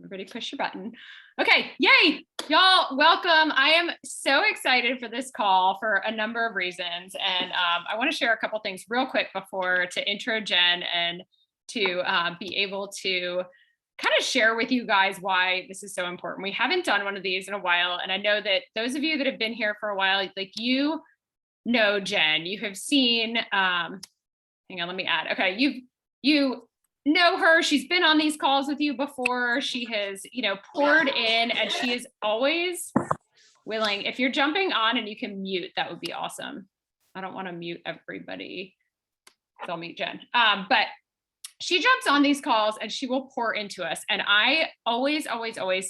Everybody push your button. Okay, yay, y'all, welcome. I am so excited for this call for a number of reasons. And I want to share a couple things real quick before to intro Jen and to be able to kind of share with you guys why this is so important. We haven't done one of these in a while. And I know that those of you that have been here for a while, like you know Jen, you have seen, hang on, let me add. Okay, you know her. She's been on these calls with you before. She has, poured in, and she is always willing. If you're jumping on and you can mute, that would be awesome. I don't want to mute everybody. So I'll mute Jen. But she jumps on these calls and she will pour into us. And I always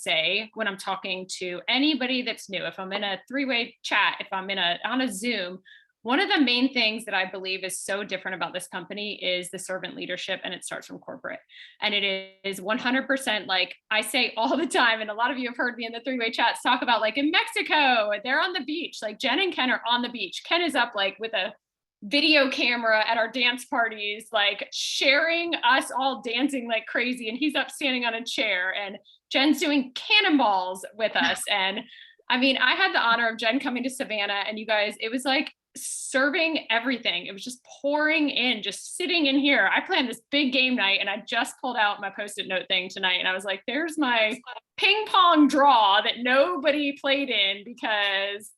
say when I'm talking to anybody that's new, if I'm in a three-way chat, if I'm on a Zoom, one of the main things that I believe is so different about this company is the servant leadership, and it starts from corporate. And it is 100% like I say all the time, and a lot of you have heard me in the three-way chats talk about, like in Mexico, they're on the beach, like Jen and Ken are on the beach. Ken is up like with a video camera at our dance parties, like sharing us all dancing like crazy, and he's up standing on a chair, and Jen's doing cannonballs with us. And I mean, I had the honor of Jen coming to Savannah, and you guys, it was like serving everything. It was just pouring in, just sitting in here. I planned this big game night, and I just pulled out my Post-it note thing tonight, and I was like, there's my ping pong draw that nobody played in, because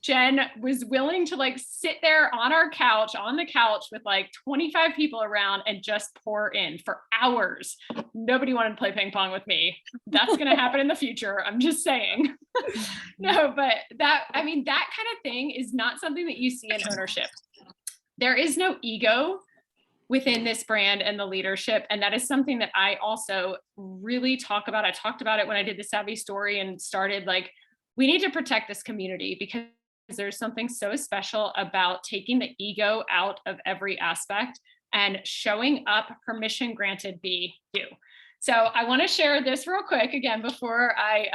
Jen was willing to like sit there on the couch with like 25 people around and just pour in for hours. Nobody wanted to play ping pong with me. That's going to happen in the future. I'm just saying. No, but that kind of thing is not something that you see in ownership. There is no ego within this brand and the leadership. And that is something that I also really talk about. I talked about it when I did the Savvy story and started, like, we need to protect this community, because there's something so special about taking the ego out of every aspect and showing up, permission granted, be you. So I want to share this real quick again before I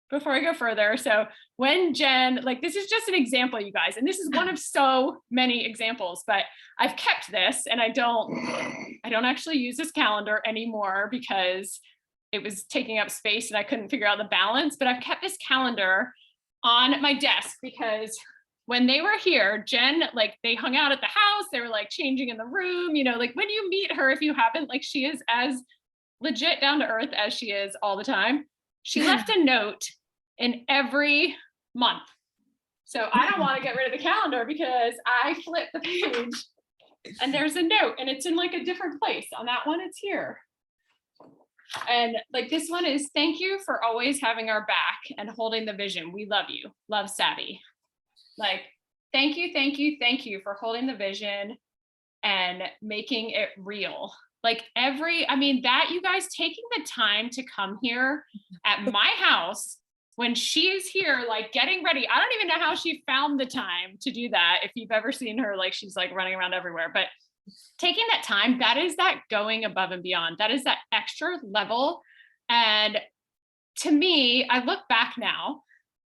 go further. So when Jen, like, this is just an example, you guys, and this is one of so many examples, but I've kept this, and I don't actually use this calendar anymore because it was taking up space and I couldn't figure out the balance, but I've kept this calendar on my desk because when they were here, Jen, like, they hung out at the house, they were like changing in the room, like when you meet her, if you haven't, like, she is as legit down to earth as she is all the time. She left a note in every month. So I don't want to get rid of the calendar because I flip the page and there's a note, and it's in like a different place. On that one, it's here. And like this one is, thank you for always having our back and holding the vision. We love you. Love, Savvy. Like, thank you for holding the vision and making it real. Like that, you guys taking the time to come here at my house when she is here, like getting ready. I don't even know how she found the time to do that. If you've ever seen her, like, she's like running around everywhere, but taking that time, that is that going above and beyond. That is that extra level. And to me, I look back now,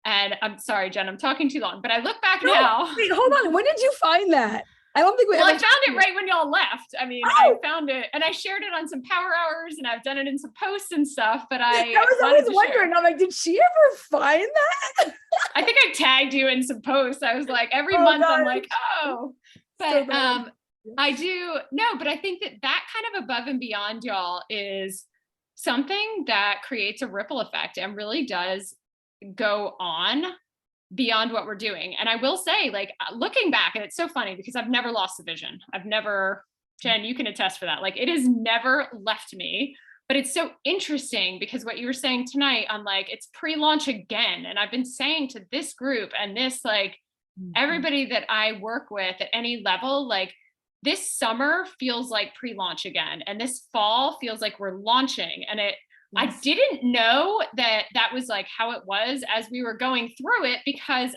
and I'm sorry, Jen, I'm talking too long, but I look back now. Wait, hold on. When did you find that? I don't think I found it right when y'all left. I mean, I found it and I shared it on some power hours, and I've done it in some posts and stuff, but I was always wondering, I'm like, did she ever find that? I think I tagged you in some posts. I was like, every month God. I'm like, oh, but I do. No, but I think that kind of above and beyond, y'all, is something that creates a ripple effect and really does go on beyond what we're doing. And I will say, like, looking back, and it's so funny because I've never lost the vision. Jen, you can attest for that. Like, it has never left me, but it's so interesting because what you were saying tonight on, like, it's pre-launch again. And I've been saying to this group and this, like, everybody that I work with at any level, like, this summer feels like pre-launch again. And this fall feels like we're launching. And I didn't know that was like how it was as we were going through it, because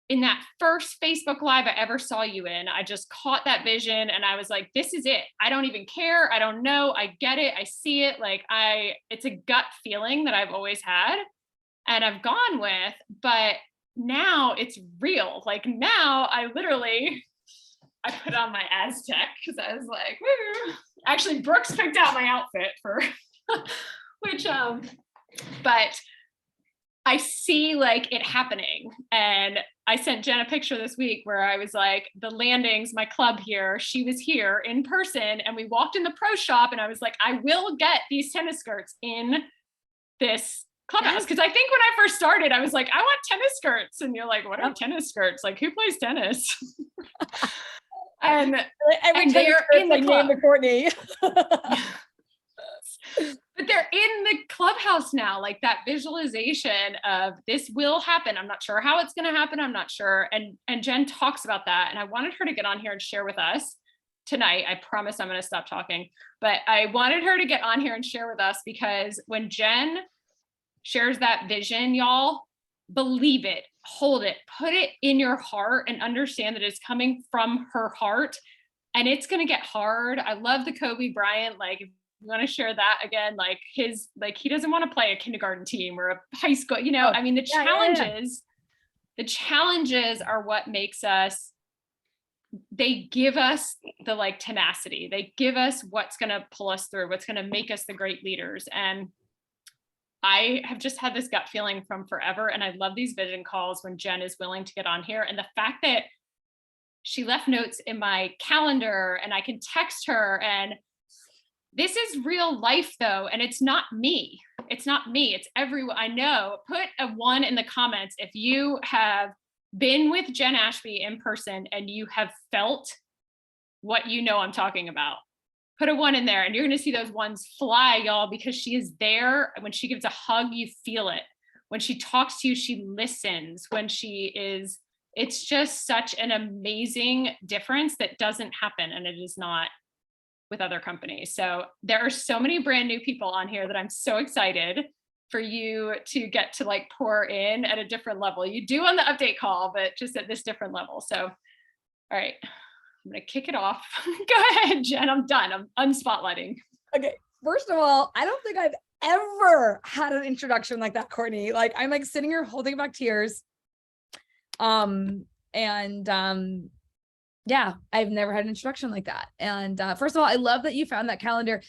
in that first Facebook Live I ever saw you in, I just caught that vision and I was like, this is it. I don't even care. I don't know. I get it. I see it. Like it's a gut feeling that I've always had and I've gone with, but now it's real. Like now I put on my Aztec because I was like, woo. Actually, Brooks picked out my outfit for which, but I see like it happening. And I sent Jen a picture this week where I was like, the Landings, my club here, she was here in person and we walked in the pro shop and I was like, I will get these tennis skirts in this clubhouse. Cause I think when I first started, I was like, I want tennis skirts. And you're like, what are tennis skirts? Like who plays tennis? and they're in the club. Courtney. But they're in the clubhouse now, like that visualization of this will happen. I'm not sure how it's going to happen. I'm not sure. And Jen talks about that. And I wanted her to get on here and share with us tonight. I promise I'm going to stop talking, but I wanted her to get on here and share with us because when Jen shares that vision, y'all, believe it, hold it, put it in your heart and understand that it's coming from her heart and it's going to get hard. I love the Kobe Bryant, like, you want to share that again, like his, like he doesn't want to play a kindergarten team or a high school, you know, I mean, the challenges are what makes us, they give us the like tenacity, they give us what's going to pull us through, what's going to make us the great leaders. And I have just had this gut feeling from forever. And I love these vision calls when Jen is willing to get on here. And the fact that she left notes in my calendar and I can text her, and this is real life though. And it's not me. It's not me. It's everyone I know. Put a 1 in the comments if you have been with Jenn Ashby in person and you have felt what you know I'm talking about. Put a 1 in there and you're going to see those ones fly, y'all, because she is there. When she gives a hug, you feel it. When she talks to you, she listens. When she is, it's just such an amazing difference that doesn't happen. And it is not with other companies. So there are so many brand new people on here that I'm so excited for you to get to like pour in at a different level. You do on the update call, but just at this different level. So, all right, I'm going to kick it off. Go ahead, Jen. I'm done. I'm unspotlighting. Okay. First of all, I don't think I've ever had an introduction like that, Courtney. Like I'm like sitting here holding back tears. Yeah, I've never had an introduction like that. And first of all, I love that you found that calendar.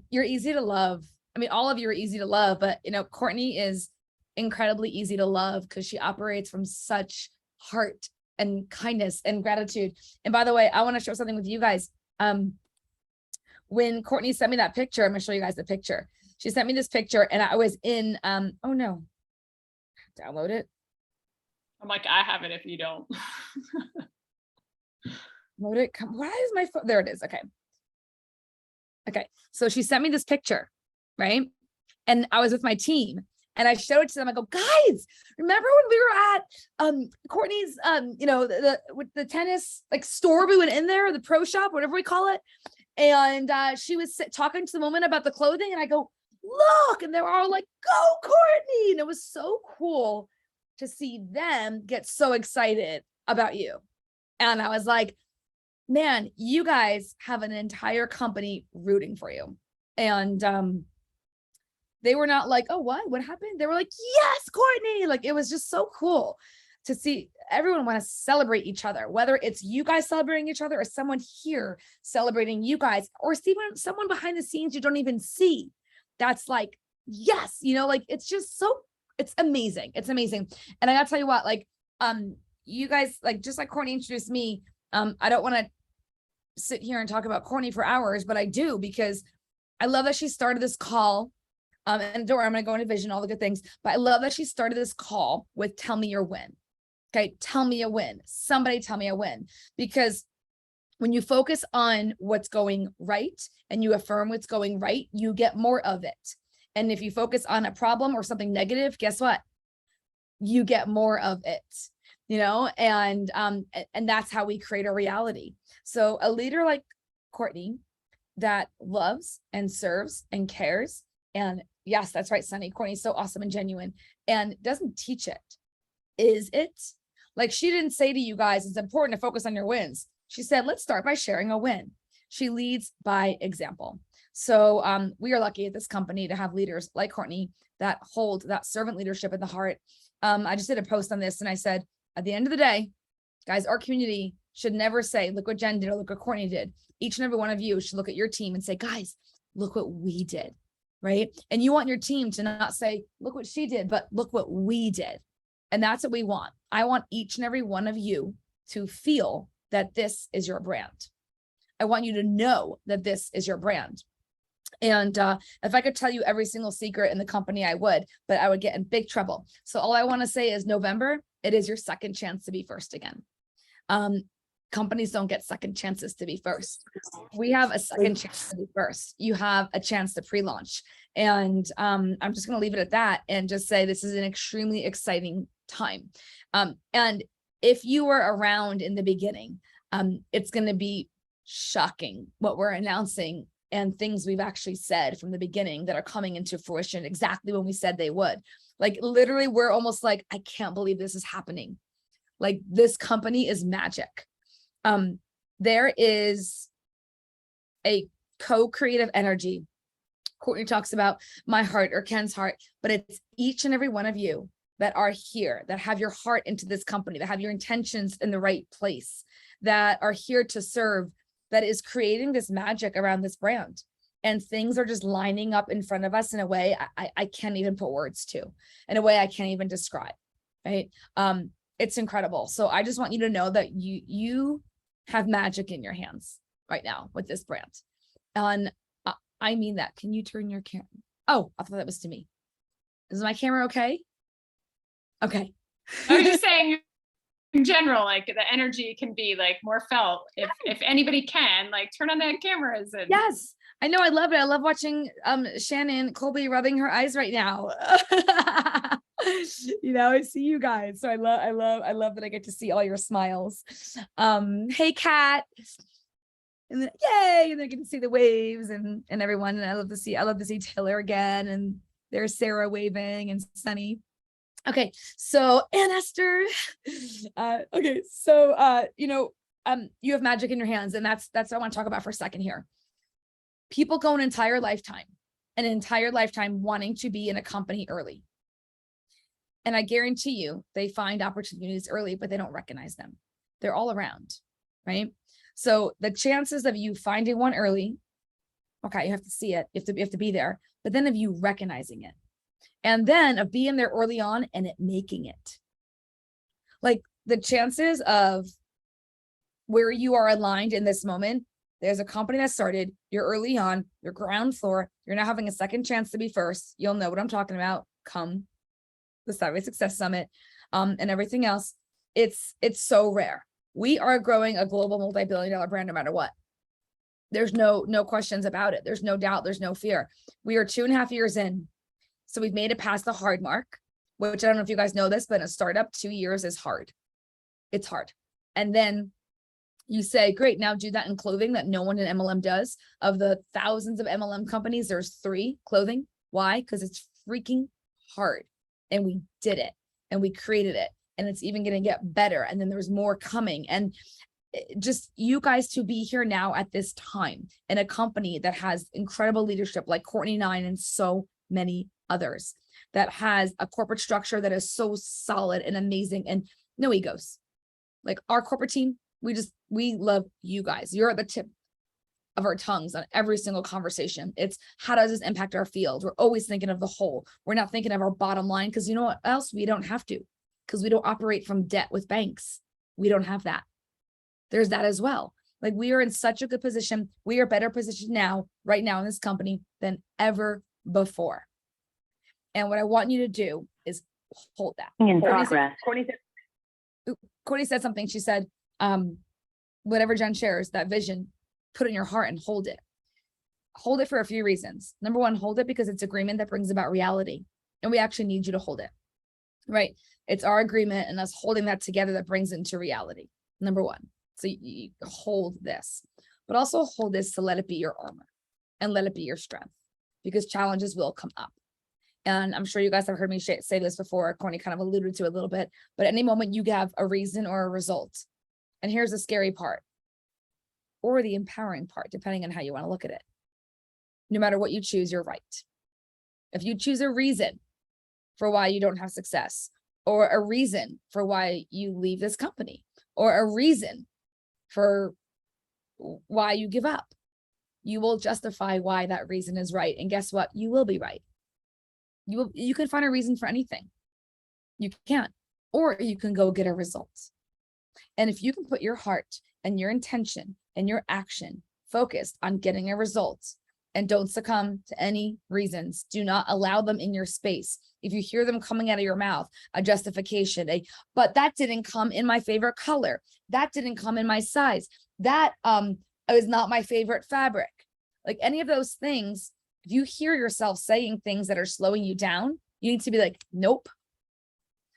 You're easy to love. I mean, all of you are easy to love, but you know, Courtney is incredibly easy to love because she operates from such heart and kindness and gratitude. And by the way, I want to share something with you guys. When Courtney sent me that picture, I'm gonna show you guys the picture. She sent me this picture and I was in, oh no, download it. I'm like, I have it if you don't. Load it. Come, why is my phone? There it is. Okay. Okay. So she sent me this picture, right? And I was with my team and I showed it to them. I go, guys, remember when we were at Courtney's, you know, with the tennis like store, we went in there, the pro shop, whatever we call it. And she was talking to the woman about the clothing and I go, look, and they were all like, go Courtney. And it was so cool to see them get so excited about you. And I was like, man, you guys have an entire company rooting for you. And they were not like, oh, what happened? They were like, yes, Courtney. Like, it was just so cool to see everyone want to celebrate each other, whether it's you guys celebrating each other or someone here celebrating you guys, or someone behind the scenes you don't even see. That's like, yes, you know, like, it's just so, it's amazing. It's amazing. And I gotta tell you what, like, you guys, like, just like Courtney introduced me, I don't want to sit here and talk about Courtney for hours, but I do, because I love that she started this call. And don't worry, I'm going to go into vision, all the good things, but I love that she started this call with tell me your win. Okay. Tell me a win. Somebody tell me a win, because when you focus on what's going right and you affirm what's going right, you get more of it. And if you focus on a problem or something negative, guess what? You get more of it, you know, and that's how we create a reality. So a leader like Courtney that loves and serves and cares, and yes, that's right, Sunny, Courtney's so awesome and genuine, and doesn't teach it. Is it? Like, she didn't say to you guys, it's important to focus on your wins. She said, let's start by sharing a win. She leads by example. So we are lucky at this company to have leaders like Courtney that hold that servant leadership in the heart. I just did a post on this and I said, at the end of the day, guys, our community should never say, look what Jenn did or look what Courtney did. Each and every one of you should look at your team and say, guys, look what we did. right? And you want your team to not say, look what she did, but look what we did. And that's what we want. I want each and every one of you to feel that this is your brand. I want you to know that this is your brand. And if I could tell you every single secret in the company, I would, but I would get in big trouble. So all I want to say is November, it is your second chance to be first again. Companies don't get second chances to be first. We have a second chance to be first. You have a chance to pre-launch. And I'm just going to leave it at that and just say this is an extremely exciting time. And if you were around in the beginning, it's going to be shocking what we're announcing and things we've actually said from the beginning that are coming into fruition exactly when we said they would. Like literally, we're almost like, I can't believe this is happening. Like this company is magic. There is a co-creative energy. Courtney talks about my heart or Ken's heart, but it's each and every one of you that are here, that have your heart into this company, that have your intentions in the right place, that are here to serve, that is creating this magic around this brand. And things are just lining up in front of us in a way I can't even put words to, in a way I can't even describe, right? It's incredible. So I just want you to know that you have magic in your hands right now with this brand. And I mean that. Can you turn your camera? Oh, I thought that was to me. Is my camera okay? Okay. I was just saying in general, like the energy can be like more felt if anybody can like turn on the cameras. And yes, I know. I love it. I love watching Shannon Colby rubbing her eyes right now. You know, I see you guys. So I love that I get to see all your smiles. Hey Kat. And then yay, and they get to see the waves and everyone. And I love to see Taylor again. And there's Sarah waving and Sunny. Okay, so and Esther. Okay, so you have magic in your hands, and that's what I want to talk about for a second here. People go an entire lifetime wanting to be in a company early. And I guarantee you they find opportunities early, but they don't recognize them. They're all around, right? So the chances of you finding one early, okay, you have to see it, you have to be there, but then of you recognizing it. And then of being there early on and it making it. Like the chances of where you are aligned in this moment, there's a company that started, you're early on, you're ground floor, you're now having a second chance to be first. You'll know what I'm talking about. Come the Sideways Success Summit and everything else. It's so rare. We are growing a global multi-billion-dollar brand no matter what. There's no questions about it. There's no doubt. There's no fear. We are 2.5 years in. So we've made it past the hard mark, which I don't know if you guys know this, but in a startup, 2 years is hard. It's hard. And then you say, great, now do that in clothing that no one in MLM does. Of the thousands of MLM companies, there's 3 clothing. Why? Because it's freaking hard. And we did it and we created it. And it's even going to get better. And then there's more coming. And just you guys to be here now at this time in a company that has incredible leadership like Courtney Nine and so many others, that has a corporate structure that is so solid and amazing and no egos. Like our corporate team, we love you guys. You're at the tip of our tongues on every single conversation. It's how does this impact our field? We're always thinking of the whole. We're not thinking of our bottom line because you know what else? We don't have to, because we don't operate from debt with banks. We don't have that. There's that as well. Like we are in such a good position. We are better positioned now, right now in this company than ever before. And what I want you to do is hold that. In progress. Courtney said something. She said, whatever Jenn shares, that vision, put it in your heart and hold it. Hold it for a few reasons. Number one, hold it because it's agreement that brings about reality. And we actually need you to hold it, right? It's our agreement and us holding that together that brings it into reality. Number one. So you hold this, but also hold this to let it be your armor and let it be your strength, because challenges will come up. And I'm sure you guys have heard me say this before. Courtney kind of alluded to it a little bit, but at any moment you have a reason or a result. And here's the scary part or the empowering part, depending on how you want to look at it. No matter what you choose, you're right. If you choose a reason for why you don't have success, or a reason for why you leave this company, or a reason for why you give up, you will justify why that reason is right. And guess what? You will be right. You can find a reason for anything. You can, or you can go get a result. And if you can put your heart and your intention and your action focused on getting a result, and don't succumb to any reasons, do not allow them in your space. If you hear them coming out of your mouth, a justification, but that didn't come in my favorite color, that didn't come in my size, that is not my favorite fabric, like any of those things. If you hear yourself saying things that are slowing you down, you need to be like, nope.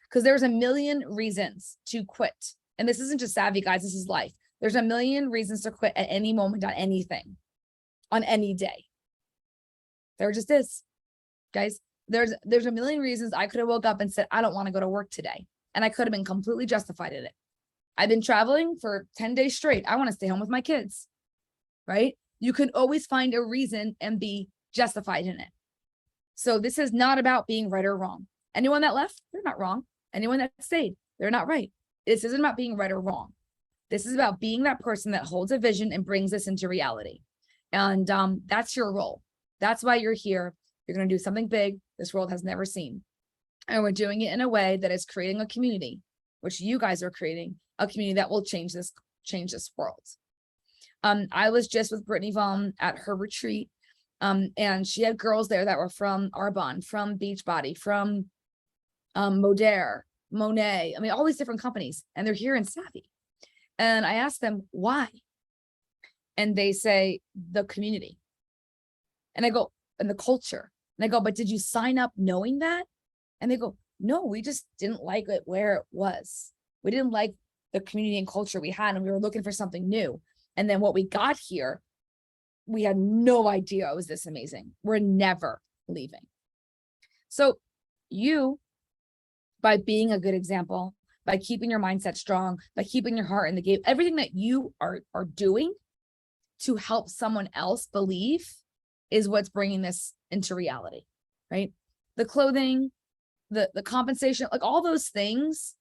Because there's a million reasons to quit. And this isn't just savvy, guys, this is life. There's a million reasons to quit at any moment on anything, on any day. There just is, guys. There's a million reasons I could have woke up and said, I don't want to go to work today. And I could have been completely justified in it. I've been traveling for 10 days straight. I want to stay home with my kids, right? You can always find a reason and be justified in it. So this is not about being right or wrong. Anyone that left, they're not wrong. Anyone that stayed, they're not right. This isn't about being right or wrong. This is about being that person that holds a vision and brings this into reality. And that's your role. That's why you're here. You're going to do something big this world has never seen. And we're doing it in a way that is creating a community, which you guys are creating, a community that will change this world. I was just with Brittany Vaughn at her retreat. And she had girls there that were from Arbonne, from Beachbody, from Monet, I mean, all these different companies, and they're here in Savvy. And I asked them why. And they say the community. And I go, and the culture. And I go, but did you sign up knowing that? And they go, no, we just didn't like it where it was. We didn't like the community and culture we had, and we were looking for something new. And then what we got here, we had no idea it was this amazing. We're never leaving. So you, by being a good example, by keeping your mindset strong, by keeping your heart in the game, everything that you are doing to help someone else believe is what's bringing this into reality, right? The clothing, the compensation, like all those things.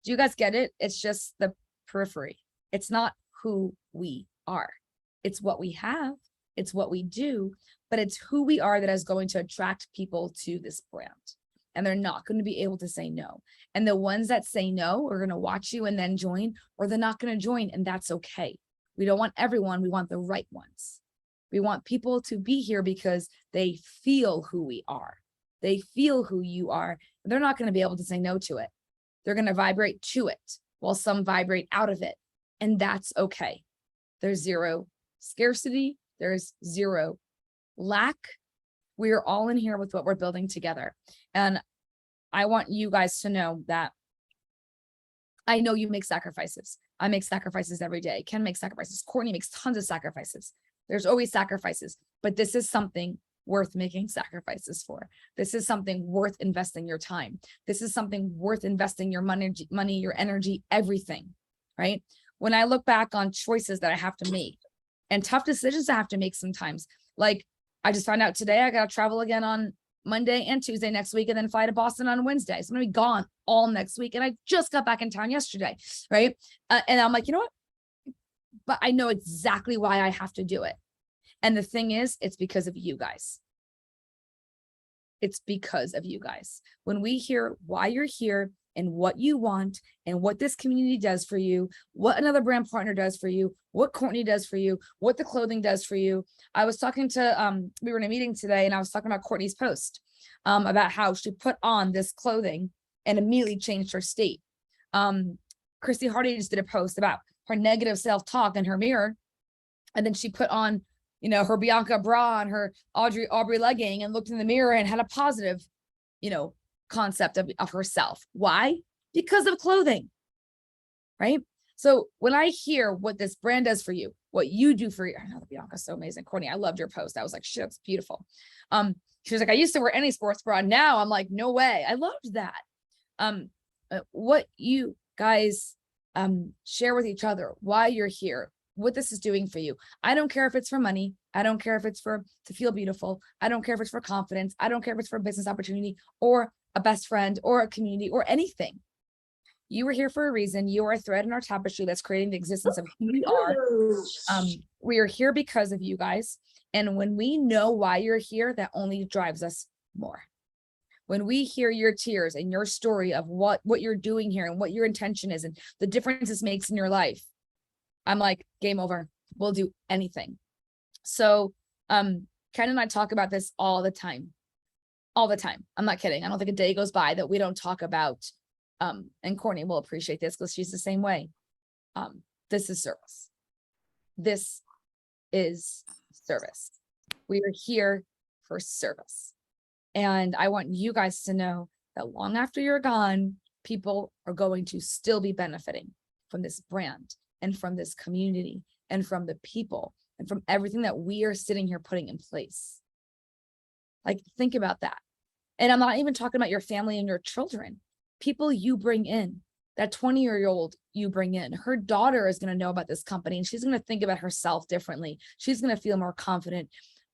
Do you guys get it? It's just the periphery. It's not who we are. It's what we have. It's what we do, but it's who we are that is going to attract people to this brand. And they're not going to be able to say no. And the ones that say no are going to watch you and then join, or they're not going to join. And that's okay. We don't want everyone. We want the right ones. We want people to be here because they feel who we are. They feel who you are. They're not going to be able to say no to it. They're going to vibrate to it while some vibrate out of it. And that's okay. There's zero scarcity. There's zero lack. We are all in here with what we're building together. And I want you guys to know that I know you make sacrifices. I make sacrifices every day. Ken makes sacrifices. Courtney makes tons of sacrifices. There's always sacrifices, but this is something worth making sacrifices for. This is something worth investing your time. This is something worth investing your money, your energy, everything, right? When I look back on choices that I have to make and tough decisions I have to make sometimes, like I just found out today, I got to travel again on Monday and Tuesday next week, and then fly to Boston on Wednesday. So I'm going to be gone all next week. And I just got back in town yesterday, right? And I'm like, you know what? But I know exactly why I have to do it. And the thing is, it's because of you guys. It's because of you guys. When we hear why you're here and what you want and what this community does for you, what another brand partner does for you, what Courtney does for you, what the clothing does for you. I was talking to, we were in a meeting today, and I was talking about Courtney's post about how she put on this clothing and immediately changed her state. Christy Hardy just did a post about her negative self-talk in her mirror. And then she put on, you know, her Bianca bra and her Aubrey legging and looked in the mirror and had a positive, you know, concept of herself. Why? Because of clothing, right? So when I hear what this brand does for you, what you do for you, I know Bianca's so amazing. Courtney, I loved your post. I was like, shit, it's beautiful. She was like, I used to wear any sports bra. Now I'm like, no way. I loved that. What you guys share with each other, why you're here, what this is doing for you. I don't care if it's for money. I don't care if it's to feel beautiful. I don't care if it's for confidence. I don't care if it's for a business opportunity or a best friend or a community or anything. You are here for a reason. You are a thread in our tapestry that's creating the existence of who we are. We are here because of you guys. And when we know why you're here, that only drives us more. When we hear your tears and your story of what you're doing here and what your intention is and the difference this makes in your life, I'm like, game over. We'll do anything. So Ken and I talk about this all the time. All the time. I'm not kidding. I don't think a day goes by that we don't talk about, and Courtney will appreciate this because she's the same way. This is service. This is service. We are here for service. And I want you guys to know that long after you're gone, people are going to still be benefiting from this brand and from this community and from the people and from everything that we are sitting here putting in place. Like, think about that. And I'm not even talking about your family and your children, people you bring in, that 20-year-old you bring in, her daughter is going to know about this company and she's going to think about herself differently. She's going to feel more confident.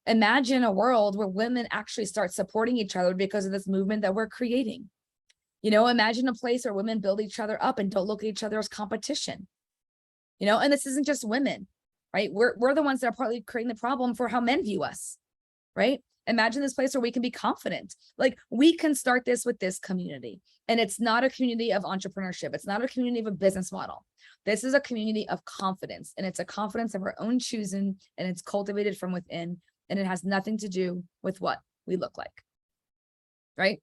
Imagine a world where women actually start supporting each other because of this movement that we're creating. You know, imagine a place where women build each other up and don't look at each other as competition. You know, and this isn't just women, right? We're the ones that are partly creating the problem for how men view us, right? Imagine this place where we can be confident. Like, we can start this with this community. And it's not a community of entrepreneurship. It's not a community of a business model. This is a community of confidence. And it's a confidence of our own choosing. And it's cultivated from within. And it has nothing to do with what we look like. Right?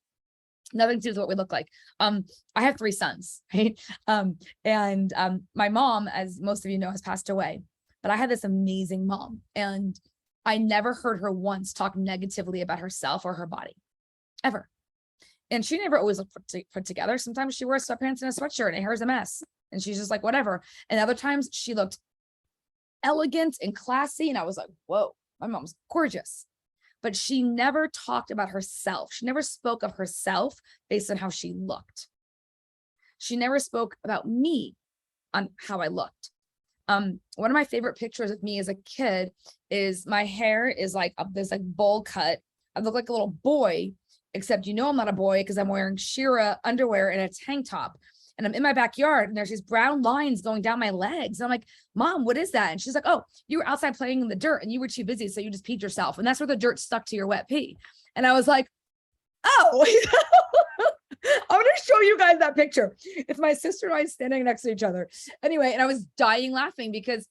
Nothing to do with what we look like. I have 3 sons, right? My mom, as most of you know, has passed away. But I had this amazing mom. And I never heard her once talk negatively about herself or her body, ever. And she never always looked put together. Sometimes she wears sweatpants and a sweatshirt and her hair's a mess. And she's just like, whatever. And other times she looked elegant and classy. And I was like, whoa, my mom's gorgeous. But she never talked about herself. She never spoke of herself based on how she looked. She never spoke about me on how I looked. One of my favorite pictures of me as a kid is my hair is like this like bowl cut. I look like a little boy, except you know I'm not a boy because I'm wearing Shira underwear and a tank top. And I'm in my backyard and there's these brown lines going down my legs. And I'm like, Mom, what is that? And she's like, oh, you were outside playing in the dirt and you were too busy. So you just peed yourself. And that's where the dirt stuck to your wet pee. And I was like, oh, I'm going to show you guys that picture. It's my sister and I standing next to each other. Anyway, and I was dying laughing because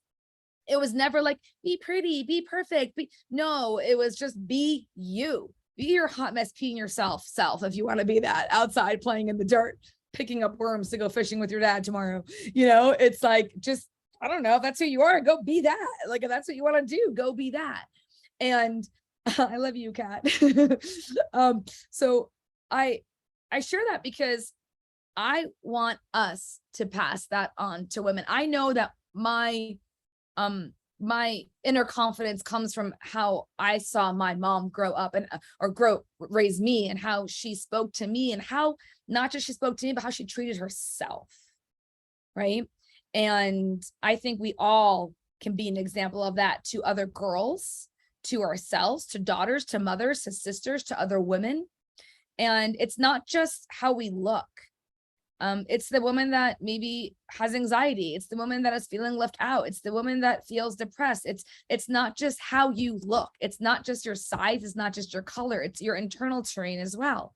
it was never like, be pretty, be perfect. No, it was just be you. Be your hot mess peeing yourself self if you want to be that outside playing in the dirt, picking up worms to go fishing with your dad tomorrow. You know, it's like, just, I don't know if that's who you are, go be that. Like, if that's what you want to do, go be that. And I love you, Kat. So I share that because I want us to pass that on to women. I know that my inner confidence comes from how I saw my mom grow up and raise me, and how she spoke to me, and how not just she spoke to me, but how she treated herself. Right. And I think we all can be an example of that to other girls, to ourselves, to daughters, to mothers, to sisters, to other women. And it's not just how we look. It's the woman that maybe has anxiety. It's the woman that is feeling left out. It's the woman that feels depressed. It's not just how you look. It's not just your size. It's not just your color. It's your internal terrain as well.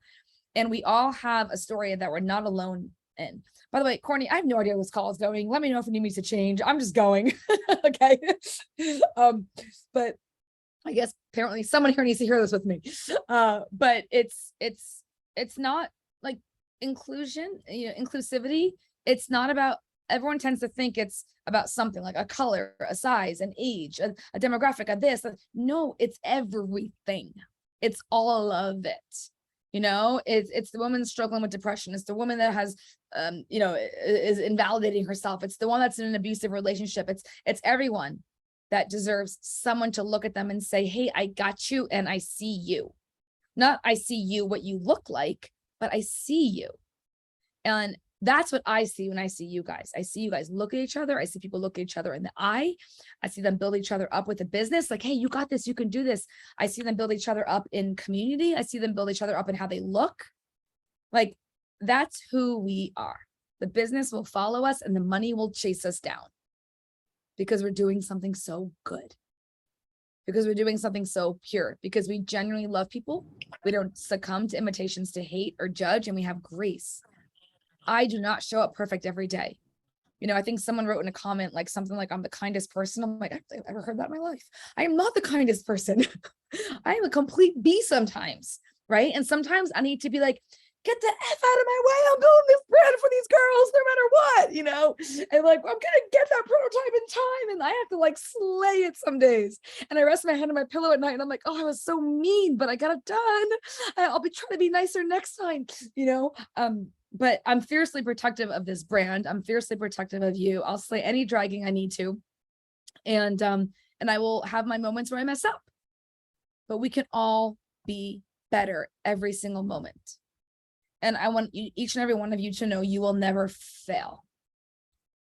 And we all have a story that we're not alone in. By the way, Courtney, I have no idea where this call is going. Let me know if you need me to change. I'm just going. Okay. But I guess apparently someone here needs to hear this with me. But it's not like inclusion, inclusivity. It's not about, everyone tends to think it's about something like a color, a size, an age, a demographic, a this. No, it's everything. It's all of it. It's the woman struggling with depression. It's the woman that has, is invalidating herself. It's the one that's in an abusive relationship. It's everyone that deserves someone to look at them and say, hey, I got you and I see you. Not I see you, what you look like, but I see you. And that's what I see when I see you guys. I see you guys look at each other. I see people look at each other in the eye. I see them build each other up with a business. Like, hey, you got this, you can do this. I see them build each other up in community. I see them build each other up in how they look. Like, that's who we are. The business will follow us and the money will chase us down because we're doing something so good. because we're doing something so pure, because we genuinely love people. We don't succumb to invitations to hate or judge, and we have grace. I do not show up perfect every day. You know, I think someone wrote in a comment, like something like, I'm the kindest person. I'm like, I've ever heard that in my life. I am not the kindest person. I am a complete bee sometimes, right? And sometimes I need to be like, get the F out of my way. I'm building this brand for these girls, no matter what, you know? And like, I'm gonna get that prototype in time. And I have to like slay it some days. And I rest my head on my pillow at night and I'm like, oh, I was so mean, but I got it done. I'll be trying to be nicer next time, you know? But I'm fiercely protective of this brand. I'm fiercely protective of you. I'll slay any dragging I need to. And I will have my moments where I mess up, but we can all be better every single moment. And I want you, each and every one of you, to know you will never fail.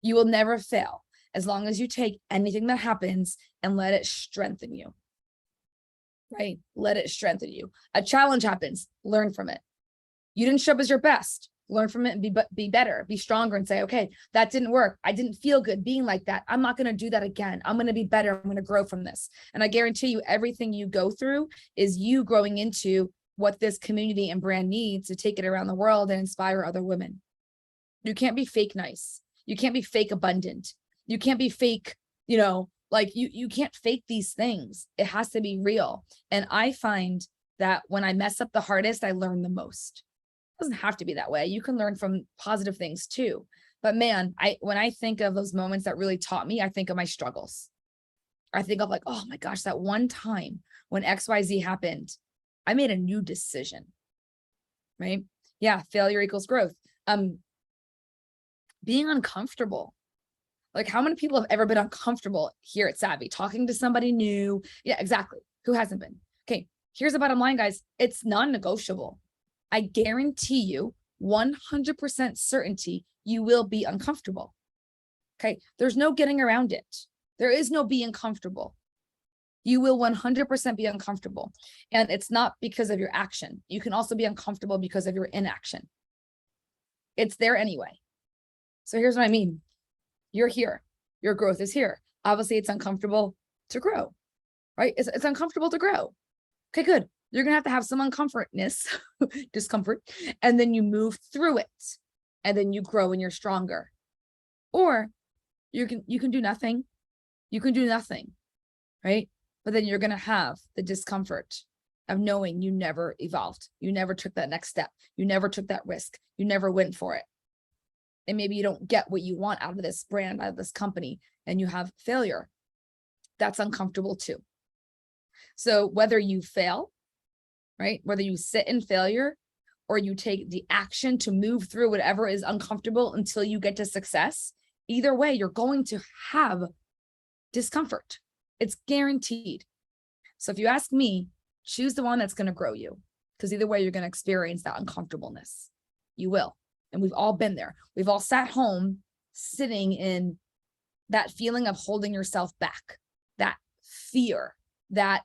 You will never fail as long as you take anything that happens and let it strengthen you, right? Let it strengthen you. A challenge happens, learn from it. You didn't show up as your best. Learn from it and be better, be stronger, and say, okay, that didn't work. I didn't feel good being like that. I'm not going to do that again. I'm going to be better. I'm going to grow from this. And I guarantee you, everything you go through is you growing into what this community and brand needs to take it around the world and inspire other women. You can't be fake nice. You can't be fake abundant. You can't be fake, you know, like you can't fake these things. It has to be real. And I find that when I mess up the hardest, I learn the most. Doesn't have to be that way. You can learn from positive things too. But man, when I think of those moments that really taught me, I think of my struggles. I think of like, oh my gosh, that one time when XYZ happened, I made a new decision, right? Yeah, failure equals growth. Being uncomfortable. Like, how many people have ever been uncomfortable here at Savvy, talking to somebody new? Yeah, exactly. Who hasn't been? Okay, here's the bottom line, guys. It's non-negotiable. I guarantee you 100% certainty you will be uncomfortable. Okay. There's no getting around it. There is no being comfortable. You will 100% be uncomfortable. And it's not because of your action. You can also be uncomfortable because of your inaction. It's there anyway. So here's what I mean. You're here. Your growth is here. Obviously, it's uncomfortable to grow, right? It's uncomfortable to grow. Okay, good. You're going to have some discomfort, and then you move through it, and then you grow and you're stronger. Or you can do nothing. You can do nothing, right? But then you're going to have the discomfort of knowing you never evolved. You never took that next step. You never took that risk. You never went for it. And maybe you don't get what you want out of this brand, out of this company, and you have failure. That's uncomfortable too. So whether you fail, right? Whether you sit in failure or you take the action to move through whatever is uncomfortable until you get to success, either way, you're going to have discomfort. It's guaranteed. So if you ask me, choose the one that's going to grow you, because either way, you're going to experience that uncomfortableness. You will. And we've all been there. We've all sat home sitting in that feeling of holding yourself back, that fear, that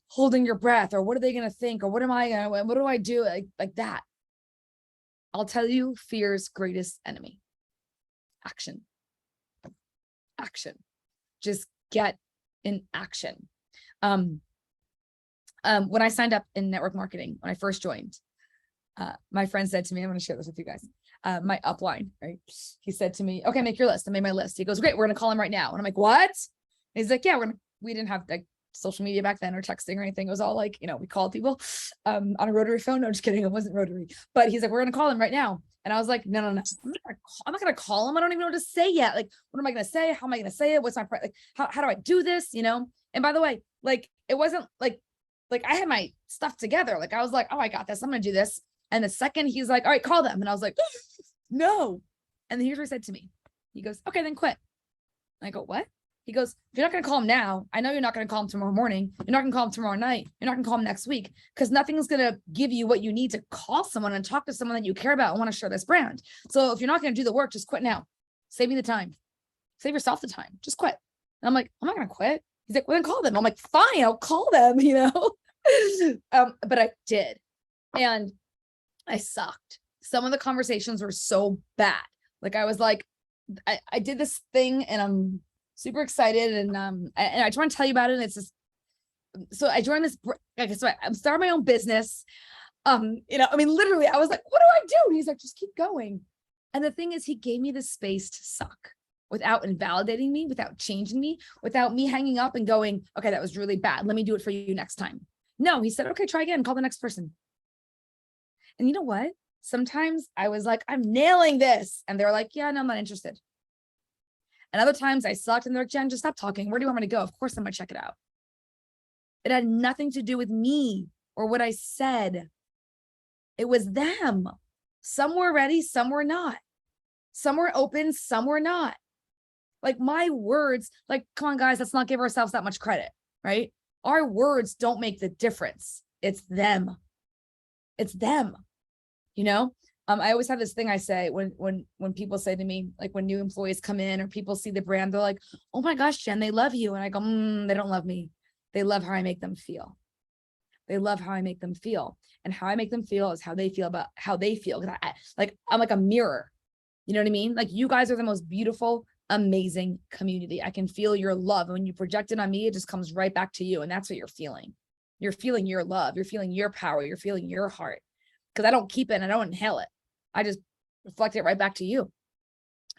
holding your breath, or what are they going to think? Or what do I do? Like that. I'll tell you, fear's greatest enemy. Action. Action. Just get in action. When I signed up in network marketing, when I first joined, my friend said to me, I'm going to share this with you guys. My upline, right? He said to me, okay, make your list. I made my list. He goes, great, we're going to call him right now. And I'm like, what? And he's like, yeah, we didn't have like social media back then or texting or anything. It was all like, we called people on a rotary phone. No, just kidding. It wasn't rotary, but he's like, we're going to call him right now. And I was like, no. I'm not going to call him. I don't even know what to say yet. Like, what am I going to say? How am I going to say it? What's my, like, how do I do this? And by the way, like, it wasn't like I had my stuff together. Like, I was like, oh, I got this. I'm going to do this. And the second he's like, all right, call them. And I was like, no. And then here's what he said to me. He goes, okay, then quit. And I go, what? He goes, if you're not going to call him now, I know you're not going to call him tomorrow morning. You're not going to call him tomorrow night. You're not going to call him next week, because nothing's going to give you what you need to call someone and talk to someone that you care about and want to share this brand. So if you're not going to do the work, just quit now. Save me the time. Save yourself the time. Just quit. And I'm like, I'm not going to quit. He's like, well, then call them. I'm like, fine, I'll call them, but I did. And I sucked. Some of the conversations were so bad. Like, I was like, I did this thing and I'm super excited. And I just want to tell you about it. And it's just, so I joined this, like, so I'm starting my own business. I mean, literally, I was like, what do I do? And he's like, just keep going. And the thing is, he gave me the space to suck without invalidating me, without changing me, without me hanging up and going, okay, that was really bad. Let me do it for you next time. No, he said, okay, try again, call the next person. And you know what? Sometimes I was like, I'm nailing this. And they're like, yeah, no, I'm not interested. And other times I sucked and they're like, Jen, just stop talking. Where do you want me to go? Of course I'm gonna check it out. It had nothing to do with me or what I said. It was them. Some were ready, some were not. Some were open, some were not. Like my words, like, come on, guys, let's not give ourselves that much credit, right? Our words don't make the difference. It's them. It's them. I always have this thing I say when people say to me, like when new employees come in or people see the brand, they're like, oh my gosh, Jen, they love you. And I go, they don't love me. They love how I make them feel. They love how I make them feel. And how I make them feel is how they feel about how they feel. Because I'm like a mirror. You know what I mean? Like you guys are the most beautiful, amazing community. I can feel your love. And when you project it on me, it just comes right back to you. And that's what you're feeling. You're feeling your love. You're feeling your power. You're feeling your heart. Because I don't keep it and I don't inhale it. I just reflect it right back to you.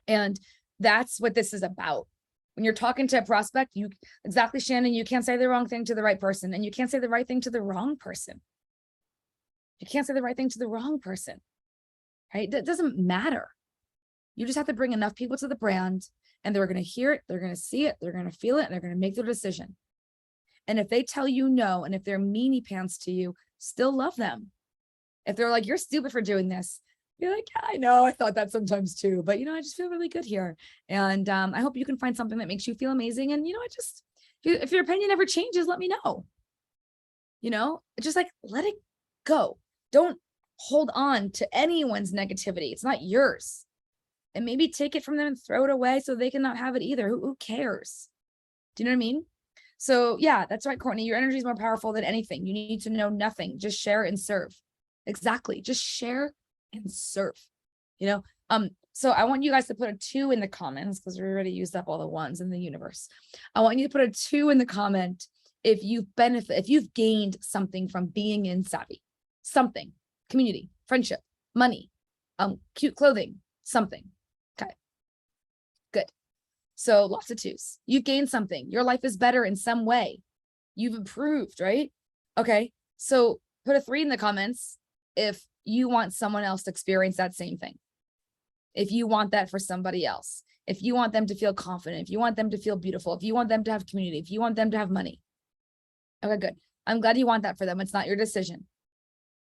And that's what this is about. When you're talking to a prospect, exactly, Shannon, you can't say the wrong thing to the right person, and you can't say the right thing to the wrong person. You can't say the right thing to the wrong person, right? It doesn't matter. You just have to bring enough people to the brand and they're going to hear it, they're going to see it, they're going to feel it, and they're going to make their decision. And if they tell you no, and if they're meanie pants to you, still love them. If they're like, you're stupid for doing this, you're like, yeah, I know, I thought that sometimes too, but I just feel really good here. And I hope you can find something that makes you feel amazing. And if your opinion ever changes, let me know. Just like, let it go. Don't hold on to anyone's negativity. It's not yours. And maybe take it from them and throw it away so they cannot have it either. Who cares? Do you know what I mean? So yeah, that's right, Courtney. Your energy is more powerful than anything. You need to know nothing. Just share and serve. Exactly. Just share and serve. So I want you guys to put a 2 in the comments because we already used up all the 1s in the universe. I want you to put a 2 in the comment if you've gained something from being in Savvy. Something. Community, friendship, money, cute clothing, something. Okay. Good. So lots of 2s. You've gained something. Your life is better in some way. You've improved, right? Okay. So put a 3 in the comments if you want someone else to experience that same thing. If you want that for somebody else, if you want them to feel confident, if you want them to feel beautiful, if you want them to have community, if you want them to have money. Okay, good. I'm glad you want that for them. It's not your decision,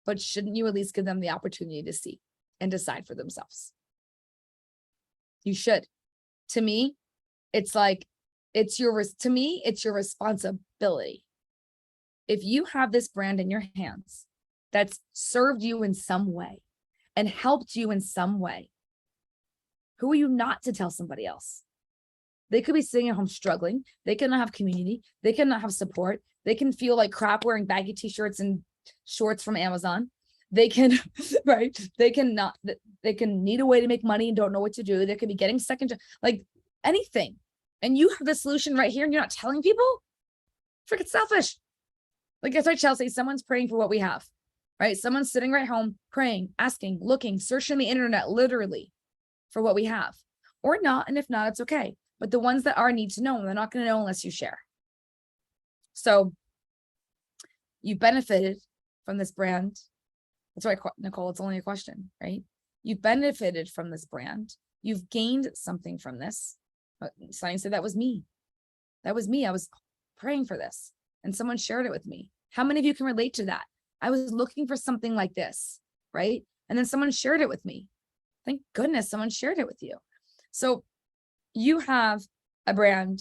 but shouldn't you at least give them the opportunity to see and decide for themselves? You should. To me, it's your responsibility. If you have this brand in your hands that's served you in some way and helped you in some way, who are you not to tell somebody else? They could be sitting at home struggling. They cannot have community. They cannot have support. They can feel like crap wearing baggy t-shirts and shorts from Amazon. They can, right? They can need a way to make money and don't know what to do. They could be getting second, like anything. And you have the solution right here and you're not telling people? Freaking selfish. Like I said, Chelsea, someone's praying for what we have, right? Someone's sitting right home, praying, asking, looking, searching the internet, literally for what we have or not. And if not, it's okay. But the ones that are need to know, and they're not going to know unless you share. So you benefited from this brand. That's right, Nicole, it's only a question, right? You've benefited from this brand. You've gained something from this. Sonny said that was me. That was me. I was praying for this and someone shared it with me. How many of you can relate to that? I was looking for something like this, right? And then someone shared it with me. Thank goodness someone shared it with you. So you have a brand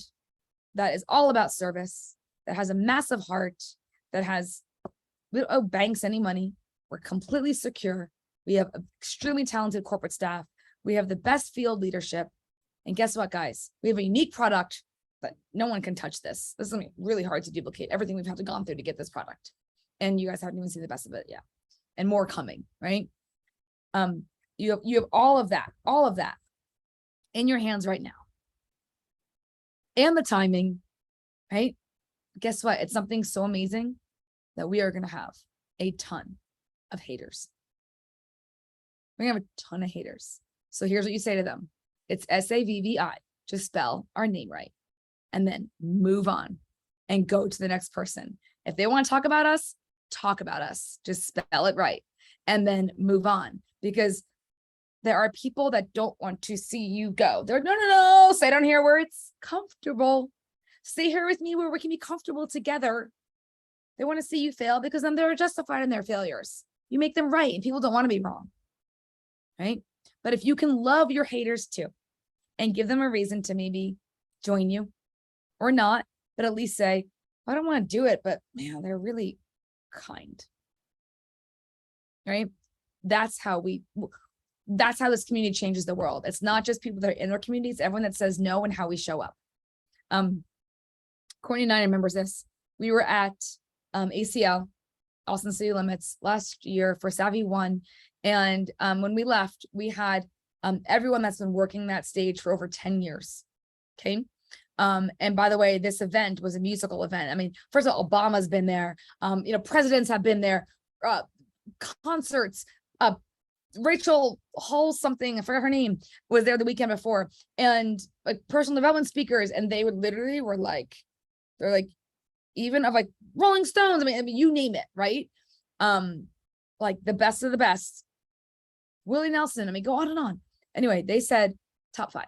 that is all about service, that has a massive heart, that has, we don't owe banks any money. We're completely secure. We have extremely talented corporate staff. We have the best field leadership. And guess what, guys? We have a unique product that no one can touch this. This is gonna be really hard to duplicate everything we've had to gone through to get this product. And you guys haven't even seen the best of it yet. And more coming, right? You have all of that in your hands right now. And the timing, right? guess what? It's something so amazing that we are going to have a ton of haters. We're going to have a ton of haters. So here's what you say to them. It's SAVVI. Just spell our name right. And then move on and go to the next person. If they want to talk about us, talk about us. Just spell it right. And then move on. Because there are people that don't want to see you go. They're no, stay down here where it's comfortable. Stay here with me where we can be comfortable together. They want to see you fail because then they're justified in their failures. You make them right, and people don't want to be wrong, right? But if you can love your haters too and give them a reason to maybe join you or not, but at least say, I don't want to do it, but man, they're really kind, right? That's how this community changes the world. It's not just people that are in our communities, everyone that says no and how we show up. Courtney and I remembers this. We were at ACL, Austin City Limits, last year for Savvy One. And when we left, we had everyone that's been working that stage for over 10 years. Okay. And by the way, this event was a musical event. I mean, first of all, Obama's been there. Presidents have been there, concerts, Rachel Hall something, I forgot her name, was there the weekend before, and like personal development speakers, and they would literally were like, they're like, even of like Rolling Stones, I mean, you name it, right? Like the best of the best. Willie Nelson, I mean, go on and on. Anyway, they said top 5.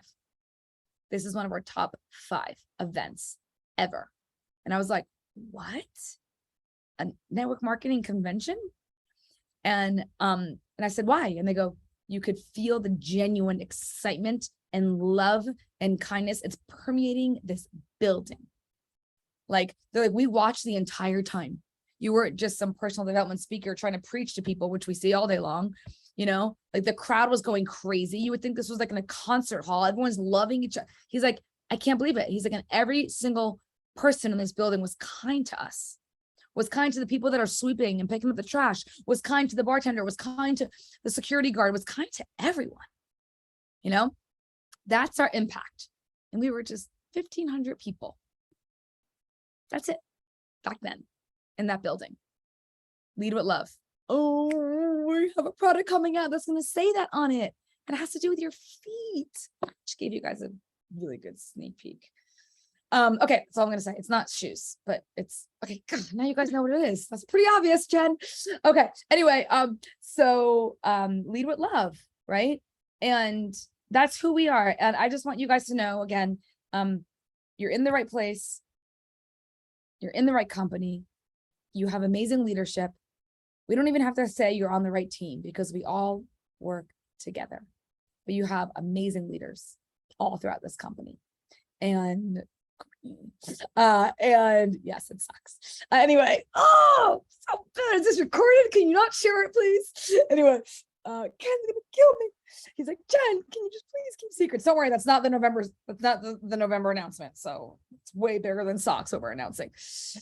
This is one of our top 5 events ever. And I was like, what? A network marketing convention? And I said, why? And they go, you could feel the genuine excitement and love and kindness. It's permeating this building. Like, they're like, we watched the entire time. You weren't just some personal development speaker trying to preach to people, which we see all day long. Like the crowd was going crazy. You would think this was like in a concert hall. Everyone's loving each other. He's like, I can't believe it. He's like, and every single person in this building was kind to us. Was kind to the people that are sweeping and picking up the trash, was kind to the bartender, was kind to the security guard, was kind to everyone. That's our impact. And we were just 1,500 people. That's it. Back then in that building. Lead with love. Oh, we have a product coming out that's going to say that on it. And it has to do with your feet. Just gave you guys a really good sneak peek. Okay, that's all I'm gonna say. It's not shoes, but it's okay. God, now you guys know what it is. That's pretty obvious, Jen. Okay. Anyway, so lead with love, right? And that's who we are. And I just want you guys to know again, you're in the right place. You're in the right company. You have amazing leadership. We don't even have to say you're on the right team because we all work together. But you have amazing leaders all throughout this company. And yes, it sucks. Anyway, so good. Is this recorded? Can you not share it, please? Anyway, Ken's gonna kill me. He's like, Jen, can you just please keep secrets? Don't worry, that's not the November announcement. So it's way bigger than socks what we're announcing.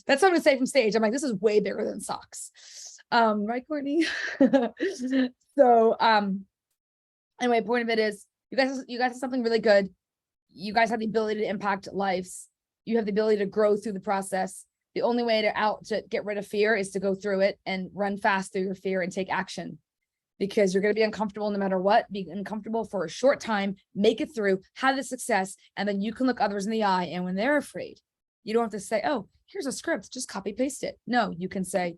That's what I'm gonna say from stage. I'm like, this is way bigger than socks. Right, Courtney? So anyway, point of it is you guys have something really good. You guys have the ability to impact lives. You have the ability to grow through the process. The only way to get rid of fear is to go through it and run fast through your fear and take action, because you're going to be uncomfortable no matter what. Be uncomfortable for a short time, make it through, have the success, and then you can look others in the eye. And when they're afraid, you don't have to say, oh, here's a script, just copy paste it. No, you can say,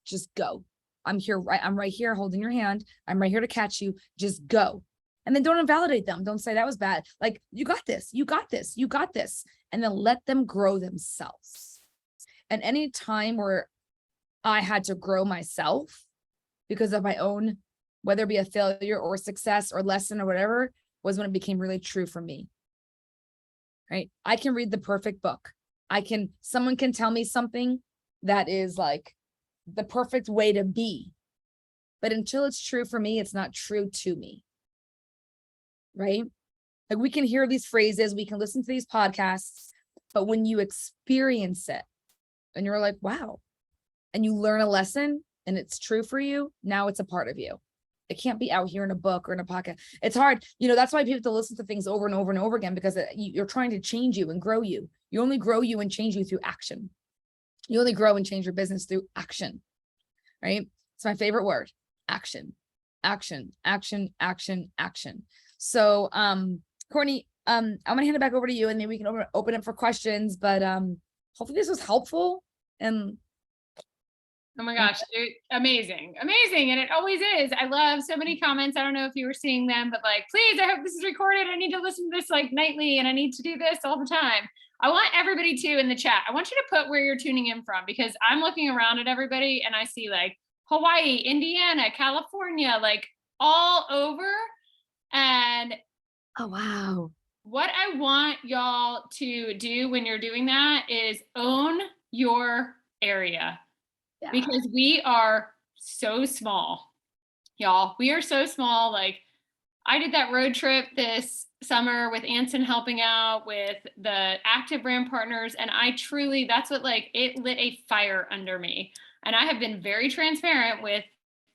just go. I'm right here holding your hand. I'm right here to catch you. Just go. And then don't invalidate them. Don't say that was bad. Like, you got this, you got this, you got this. And then let them grow themselves. And any time where I had to grow myself because of my own, whether it be a failure or success or lesson or whatever, was when it became really true for me. Right? I can read the perfect book. Someone can tell me something that is like the perfect way to be. But until it's true for me, it's not true to me. Right? Like, we can hear these phrases, we can listen to these podcasts, but when you experience it and you're like, wow, and you learn a lesson and it's true for you, now it's a part of you. It can't be out here in a book or in a podcast. It's hard. That's why people have to listen to things over and over and over again, because you're trying to change you and grow you. You only grow you and change you through action. You only grow and change your business through action, right? It's my favorite word, action, action, action, action, action. So, Courtney, I'm gonna hand it back over to you, and maybe we can open it for questions, but hopefully this was helpful. And oh my gosh, amazing, amazing. And it always is. I love so many comments. I don't know if you were seeing them, but like, please, I hope this is recorded. I need to listen to this like nightly, and I need to do this all the time. I want everybody to in the chat. I want you to put where you're tuning in from, because I'm looking around at everybody and I see like Hawaii, Indiana, California, like all over. And oh, wow. What I want y'all to do when you're doing that is own your area. Yeah. Because we are so small, y'all. We are so small. Like, I did that road trip this summer with Anson helping out with the active brand partners. And I truly, that's what, like, it lit a fire under me. And I have been very transparent with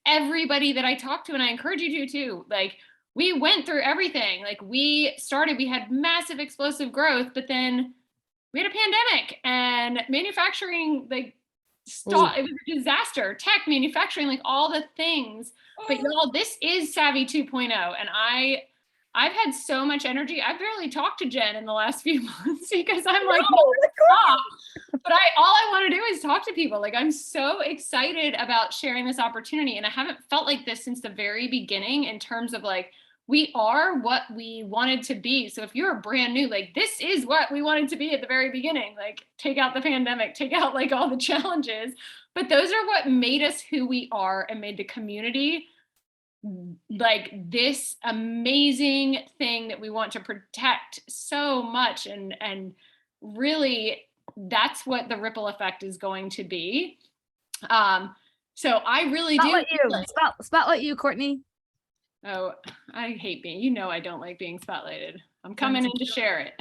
everybody that I talk to. And I encourage you to too. Like, we went through everything. Like, we had massive explosive growth, but then we had a pandemic and manufacturing, like, it was a disaster. Tech, manufacturing, like all the things. But y'all, this is Savvy 2.0. And I've had so much energy. I've barely talked to Jenn in the last few months because I'm like, stop. But all I want to do is talk to people. Like, I'm so excited about sharing this opportunity. And I haven't felt like this since the very beginning, in terms of like, we are what we wanted to be. So if you're brand new, like, this is what we wanted to be at the very beginning. Like, take out the pandemic, take out like all the challenges, but those are what made us who we are and made the community like this amazing thing that we want to protect so much. And really, that's what the ripple effect is going to be. So I really spotlight you, Courtney. Oh, I hate being, I don't like being spotlighted. I'm coming in to share it.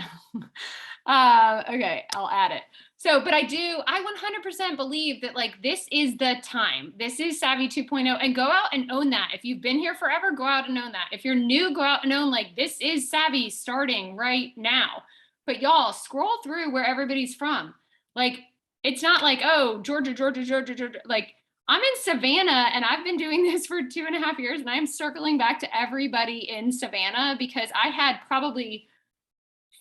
Okay, I'll add it. So, but I 100% believe that, like, this is the time. This is Savvy 2.0, and go out and own that. If you've been here forever, go out and own that. If you're new, go out and own, like, this is Savvy starting right now. But y'all, scroll through where everybody's from. Like, it's not like, oh, Georgia. Like, I'm in Savannah and I've been doing this for 2.5 years, and I'm circling back to everybody in Savannah because I had probably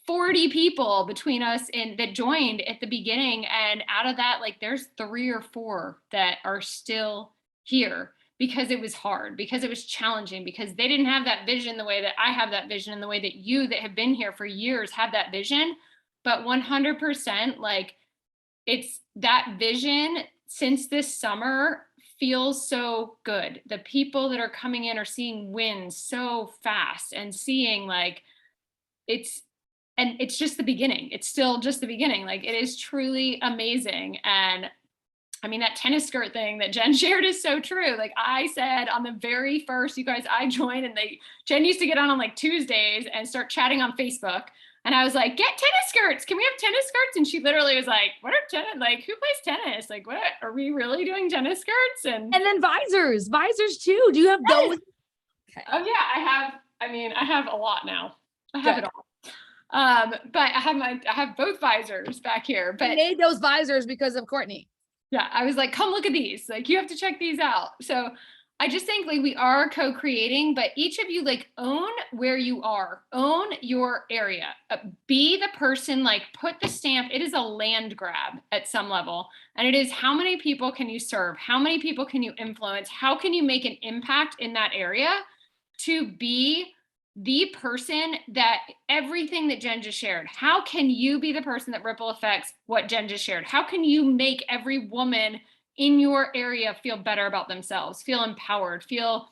40 people between us that joined at the beginning. And out of that, like, there's 3 or 4 that are still here because it was hard, because it was challenging, because they didn't have that vision the way that I have that vision, and the way that you that have been here for years have that vision. But 100%, like, it's that vision since this summer feels so good. The people that are coming in are seeing wins so fast and seeing, like, it's just the beginning. It's still just the beginning. Like, it is truly amazing. And I mean, that tennis skirt thing that Jenn shared is so true. Like, I said on the very first, you guys, I joined, and Jenn used to get on like Tuesdays and start chatting on Facebook. And I was like, get tennis skirts. Can we have tennis skirts? And she literally was like, what are tennis? Like, who plays tennis? Like, what are we really doing tennis skirts? And then visors too. Do you have those? Okay. Oh yeah, I have a lot now. I have it all. But I have both visors back here. But I made those visors because of Courtney. Yeah, I was like, come look at these. Like, you have to check these out. So I just think, like, we are co-creating, but each of you, like, own where you are, own your area, be the person, like, put the stamp. It is a land grab at some level. And it is, how many people can you serve? How many people can you influence? How can you make an impact in that area to be the person that everything that Jenn just shared? How can you be the person that ripple affects what Jenn just shared? How can you make every woman in your area feel better about themselves, feel empowered, feel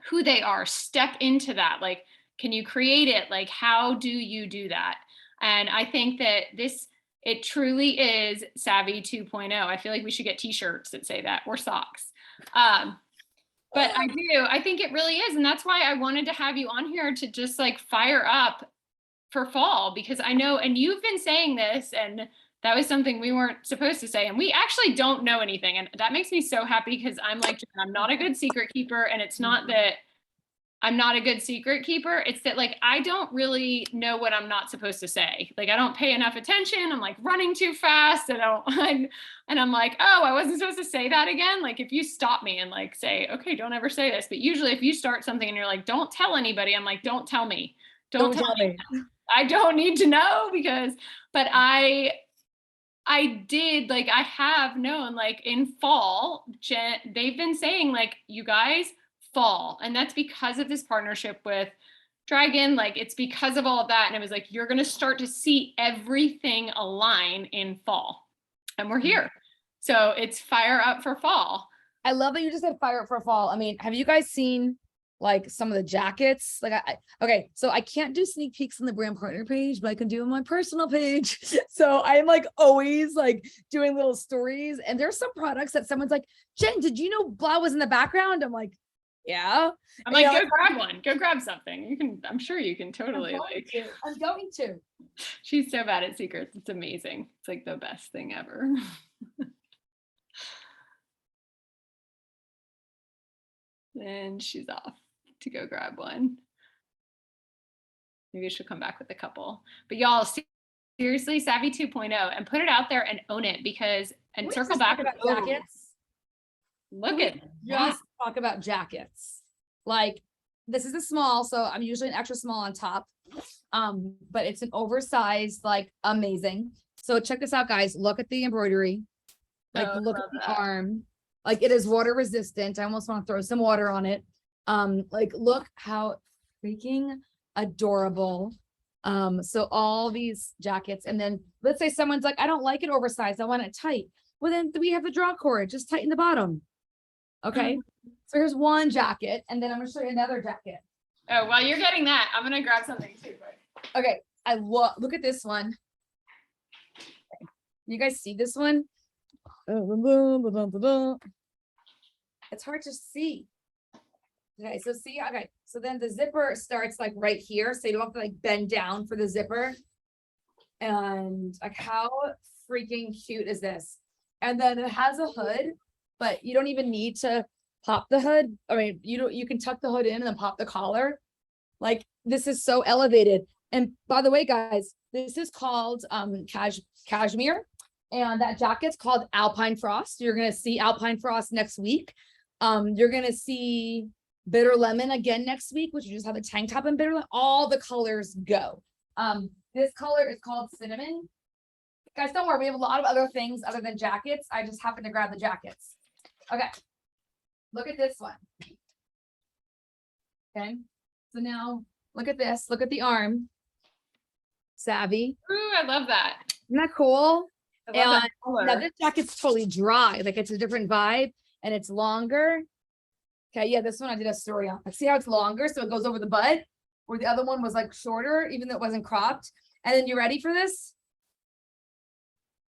who they are, step into that? Like, can you create it? Like, how do you do that? And I think that it truly is Savvy 2.0. I feel like we should get t-shirts that say that, or socks. But I think it really is. And that's why I wanted to have you on here to just, like, fire up for fall, because I know, and you've been saying this, and that was something we weren't supposed to say. And we actually don't know anything. And that makes me so happy, because I'm like, I'm not a good secret keeper. And it's not that I'm not a good secret keeper. It's that like, I don't really know what I'm not supposed to say. Like, I don't pay enough attention. I'm like running too fast. And I'm like, oh, I wasn't supposed to say that again. Like, if you stop me and like say, okay, don't ever say this. But usually if you start something and you're like, don't tell anybody, I'm like, don't tell me. Don't tell me. I don't need to know but I did, like, I have known, like, in fall, they've been saying, like, you guys, fall. And that's because of this partnership with Dragon. Like, it's because of all of that. And it was like, you're going to start to see everything align in fall. And we're here. So it's fire up for fall. I love that you just said fire up for fall. I mean, have you guys seen like some of the jackets? Like, okay, so I can't do sneak peeks on the brand partner page, but I can do on my personal page. So I'm like always like doing little stories. And there's some products that someone's like, Jen, did you know blah was in the background? I'm like, yeah. I'm like, go grab one, go grab something. You can, I'm sure you can totally I'm going to. She's so bad at secrets. It's amazing. It's like the best thing ever. And she's off to go grab one. Maybe she'll come back with a couple. But y'all, seriously, Savvy 2.0 and put it out there and own it and circle back about jackets. Look at just talk about jackets. Like, this is a small, so I'm usually an extra small on top. But it's an oversized, like, amazing. So check this out, guys. Look at the embroidery. Like, look at the arm. Like, it is water resistant. I almost want to throw some water on it. Like, look how freaking adorable. So all these jackets, and then let's say someone's like, I don't like it oversized, I want it tight. Well, then we have the draw cord, just tighten the bottom. Okay. So here's one jacket, and then I'm gonna show you another jacket. Oh, while you're getting that, I'm gonna grab something too quick. Okay, I look at this one. You guys see this one? It's hard to see. Okay, so see, okay, so then the zipper starts like right here, so you don't have to like bend down for the zipper. And like, how freaking cute is this? And then it has a hood, but you don't even need to pop the hood. I mean, you can tuck the hood in and then pop the collar. Like, this is so elevated. And by the way, guys, this is called cashmere, and that jacket's called Alpine Frost. You're gonna see Alpine Frost next week. You're gonna see Bitter Lemon again next week, which you just have a tank top and Bitter Lemon. All the colors go. This color is called Cinnamon. Guys, don't worry, we have a lot of other things other than jackets. I just happened to grab the jackets. Okay, look at this one. Okay, so now look at this. Look at the arm. Savvy. Ooh, I love that. Isn't that cool? And now this jacket's totally dry. Like, it's a different vibe, and it's longer. Okay, yeah, this one I did a story on. Like, see how it's longer, so it goes over the butt, where the other one was like shorter, even though it wasn't cropped. And then, you ready for this?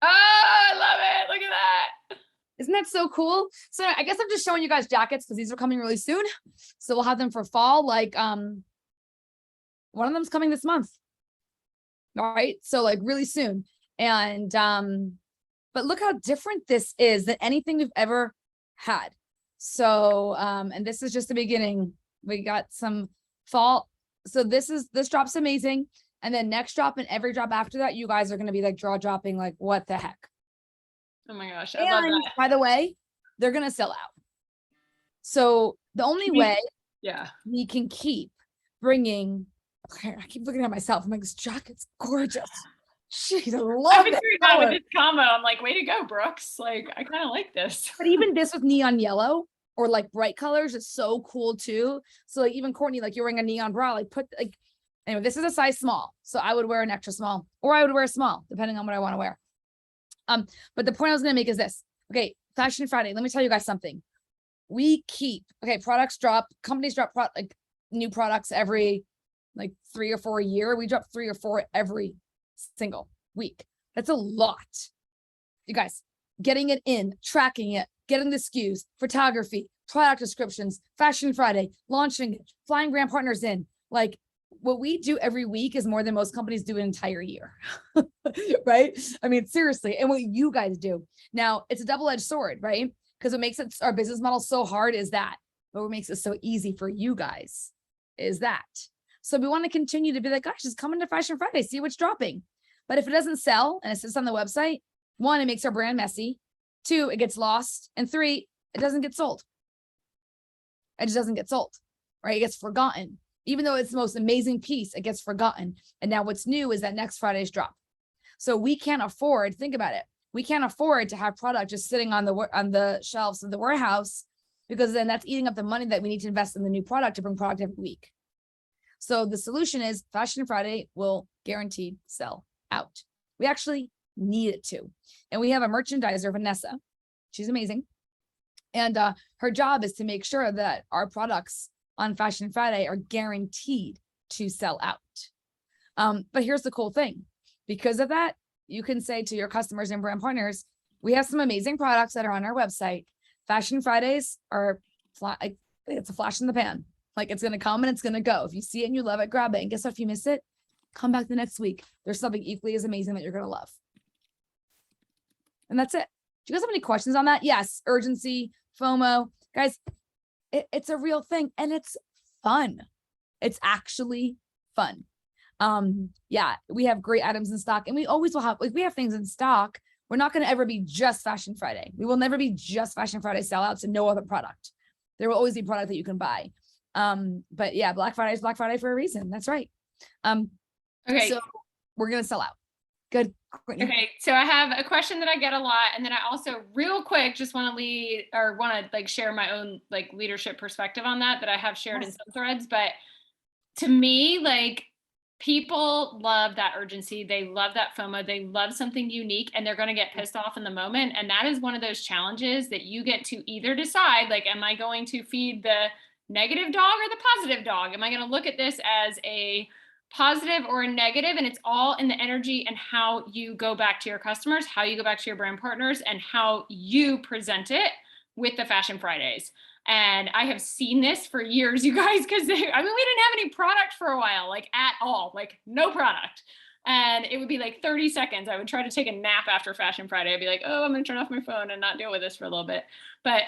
Oh, I love it. Look at that. Isn't that so cool? So I guess I'm just showing you guys jackets because these are coming really soon. So we'll have them for fall. Like, one of them's coming this month. All right, so like really soon. And but look how different this is than anything we've ever had. So and this is just the beginning. We got some fall. So this drop's amazing. And then next drop and every drop after that, you guys are going to be like jaw dropping, like, what the heck? Oh my gosh, I love that. By the way, they're going to sell out. So the only way we can keep bringing, okay, I keep looking at myself. I'm like, this jacket's gorgeous. Jeez, I love it. With this combo, I'm like, way to go, Brooks. Like, I kind of like this. But even this with neon yellow or like bright colors is so cool too. So like, even Courtney, like, you're wearing a neon bra, like, put like, anyway, this is a size small. So I would wear an extra small, or I would wear a small, depending on what I want to wear. But the point I was going to make is this. Okay, Fashion Friday. Let me tell you guys something. We keep, okay, products drop, companies drop like new products every like 3 or 4 a year. We drop 3 or 4 every single week. That's a lot. You guys, getting it in, tracking it, getting the SKUs, photography, product descriptions, Fashion Friday, launching it, flying brand partners in. Like, what we do every week is more than most companies do an entire year. Right? I mean, seriously. And what you guys do now, it's a double-edged sword, right? Because what makes it our business model so hard is that, but what makes it so easy for you guys is that. So we want to continue to be like, gosh, just come into Fashion Friday, see what's dropping. But if it doesn't sell and it sits on the website, 1, it makes our brand messy. 2, it gets lost. And 3, it doesn't get sold. It just doesn't get sold, right? It gets forgotten. Even though it's the most amazing piece, it gets forgotten. And now what's new is that next Friday's drop. So we can't afford, think about it. We can't afford to have product just sitting on the shelves of the warehouse, because then that's eating up the money that we need to invest in the new product to bring product every week. So the solution is Fashion Friday will guaranteed sell out. We actually need it to. And we have a merchandiser, Vanessa. She's amazing. And her job is to make sure that our products on Fashion Friday are guaranteed to sell out. But here's the cool thing. Because of that, you can say to your customers and brand partners, we have some amazing products that are on our website. Fashion Fridays are, it's a flash in the pan. Like, it's going to come and it's going to go. If you see it and you love it, grab it. And guess what? If you miss it, come back the next week. There's something equally as amazing that you're going to love. And that's it. Do you guys have any questions on that? Yes. Urgency, FOMO. Guys, it's a real thing and it's fun. It's actually fun. Yeah, we have great items in stock, and we always will have, like, we have things in stock. We're not going to ever be just Fashion Friday. We will never be just Fashion Friday sellouts and no other product. There will always be product that you can buy. But yeah, Black Friday is Black Friday for a reason. That's right. Okay. So we're going to sell out. Good. Courtney. Okay. So I have a question that I get a lot. And then I also real quick, just want to like share my own like leadership perspective on that I have shared in some threads. But to me, like, people love that urgency. They love that FOMO. They love something unique, and they're going to get pissed off in the moment. And that is one of those challenges that you get to either decide, like, am I going to feed the negative dog or the positive dog? Am I going to look at this as a positive or a negative? And it's all in the energy and how you go back to your customers, how you go back to your brand partners, and how you present it with the Fashion Fridays. And I have seen this for years, you guys, because we didn't have any product for a while, like at all, like no product. And it would be like 30 seconds. I would try to take a nap after Fashion Friday. I'd be like, oh, I'm going to turn off my phone and not deal with this for a little bit. But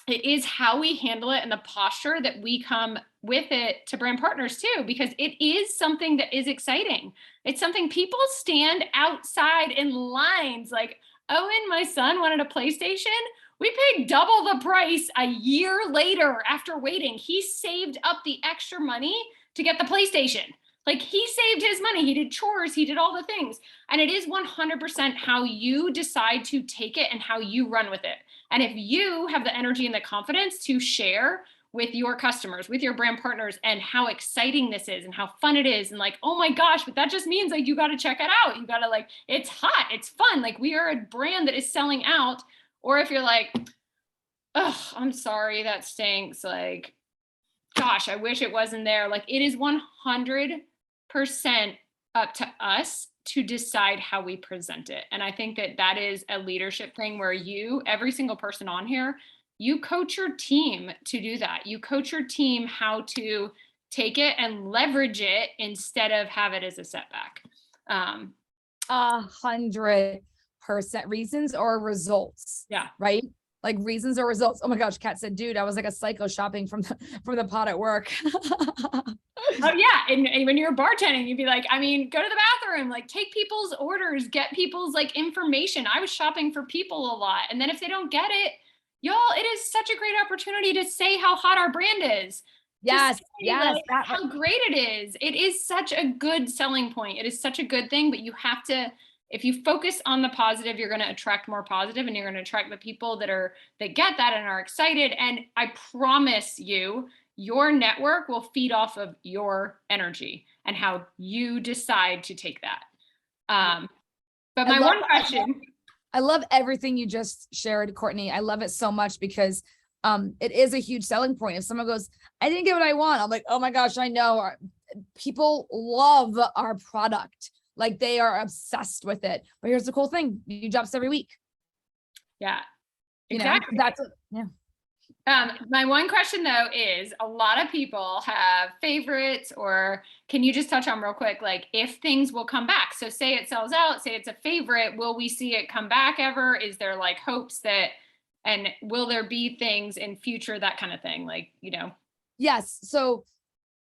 it is how we handle it and the posture that we come with it to brand partners too, because it is something that is exciting. It's something people stand outside in lines like, Owen, my son, wanted a PlayStation. We paid double the price a year later after waiting. He saved up the extra money to get the PlayStation. Like, he saved his money. He did chores. He did all the things. And it is 100% how you decide to take it and how you run with it. And if you have the energy and the confidence to share with your customers, with your brand partners, and how exciting this is and how fun it is, and like, oh my gosh, but that just means like, you got to check it out. You got to, like, it's hot. It's fun. Like, we are a brand that is selling out. Or if you're like, oh, I'm sorry, that stinks. Like, gosh, I wish it wasn't there. Like, it is 100% up to us to decide how we present it. And I think that that is a leadership thing where you, every single person on here, you coach your team to do that. You coach your team how to take it and leverage it instead of have it as a setback. 100% reasons or results. Yeah. Right. Like, reasons or results. Oh my gosh. Kat said, dude, I was like a psycho shopping from the pot at work. Oh yeah. And when you're bartending, you'd be like, I mean, go to the bathroom, like, take people's orders, get people's like information. I was shopping for people a lot. And then if they don't get it, y'all, it is such a great opportunity to say how hot our brand is. Yes. Say, Yes. like, how great it is. It is such a good selling point. It is such a good thing, but you have to, if you focus on the positive, you're going to attract more positive, and you're going to attract the people that get that and are excited. And I promise you, your network will feed off of your energy and how you decide to take that. But my one question. I love everything you just shared, Courtney. I love it so much because it is a huge selling point. If someone goes, I didn't get what I want, I'm like, oh my gosh, I know. People love our product. Like, they are obsessed with it. But here's the cool thing. You drops every week. Yeah, exactly. Yeah. My one question though is, a lot of people have favorites, or can you just touch on real quick, like, if things will come back? So say it sells out, say it's a favorite, will we see it come back ever? Is there like hopes that, and will there be things in future, that kind of thing? Like, you know? Yes. So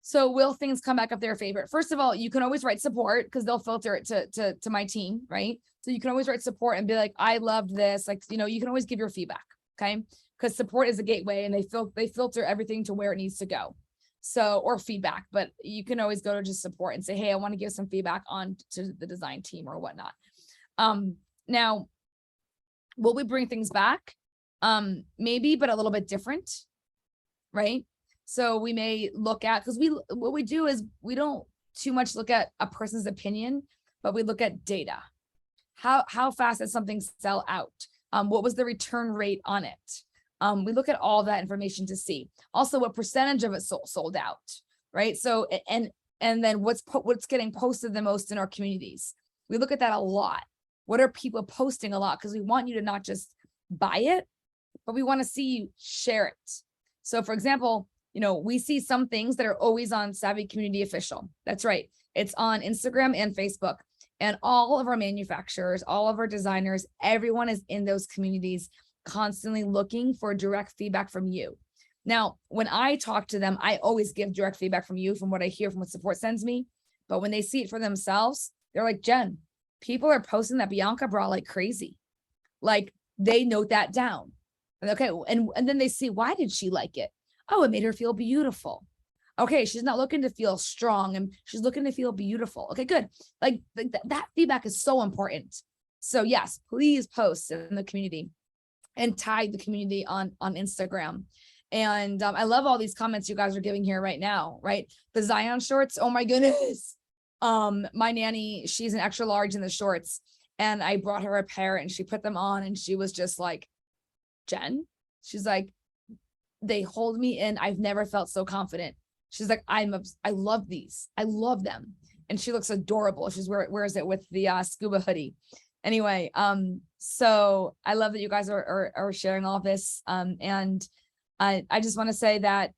So will things come back up their favorite? First of all, you can always write support because they'll filter it to my team, right? So you can always write support and be like, I loved this. Like, you know, you can always give your feedback. Okay. Because support is a gateway and they filter everything to where it needs to go. So, or feedback, but you can always go to just support and say, hey, I want to give some feedback on to the design team or whatnot. Now, will we bring things back? Maybe, but a little bit different, right? So we may look at, because what we do is we don't too much look at a person's opinion, but we look at data. How fast did something sell out? What was the return rate on it? We look at all that information to see. Also, what percentage of it sold out, right? So, and then what's getting posted the most in our communities. We look at that a lot. What are people posting a lot? Because we want you to not just buy it, but we want to see you share it. So for example, you know, we see some things that are always on Savvy Community Official. That's right. It's on Instagram and Facebook. And all of our manufacturers, all of our designers, everyone is in those communities constantly looking for direct feedback from you. Now, when I talk to them, I always give direct feedback from you, from what I hear, from what support sends me. But when they see it for themselves, they're like, Jen, people are posting that Bianca bra like crazy. Like they note that down. Okay. And then they see, why did she like it? Oh, it made her feel beautiful. Okay. She's not looking to feel strong and she's looking to feel beautiful. Okay, good. Like that feedback is so important. So yes, please post in the community and tag the community on Instagram. And I love all these comments you guys are giving here right now, right? The Zion shorts. Oh my goodness. My nanny, she's an extra large in the shorts and I brought her a pair and she put them on and she was just like, Jen, she's like, they hold me in. I've never felt so confident. She's like, I love these. I love them. And she looks adorable. She's wears it with the scuba hoodie. Anyway, so I love that you guys are sharing all this. And I just want to say that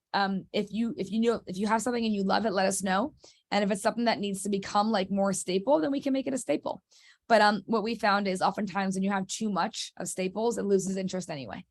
if you have something and you love it, let us know. And if it's something that needs to become like more staple, then we can make it a staple. But what we found is oftentimes when you have too much of staples, it loses interest anyway.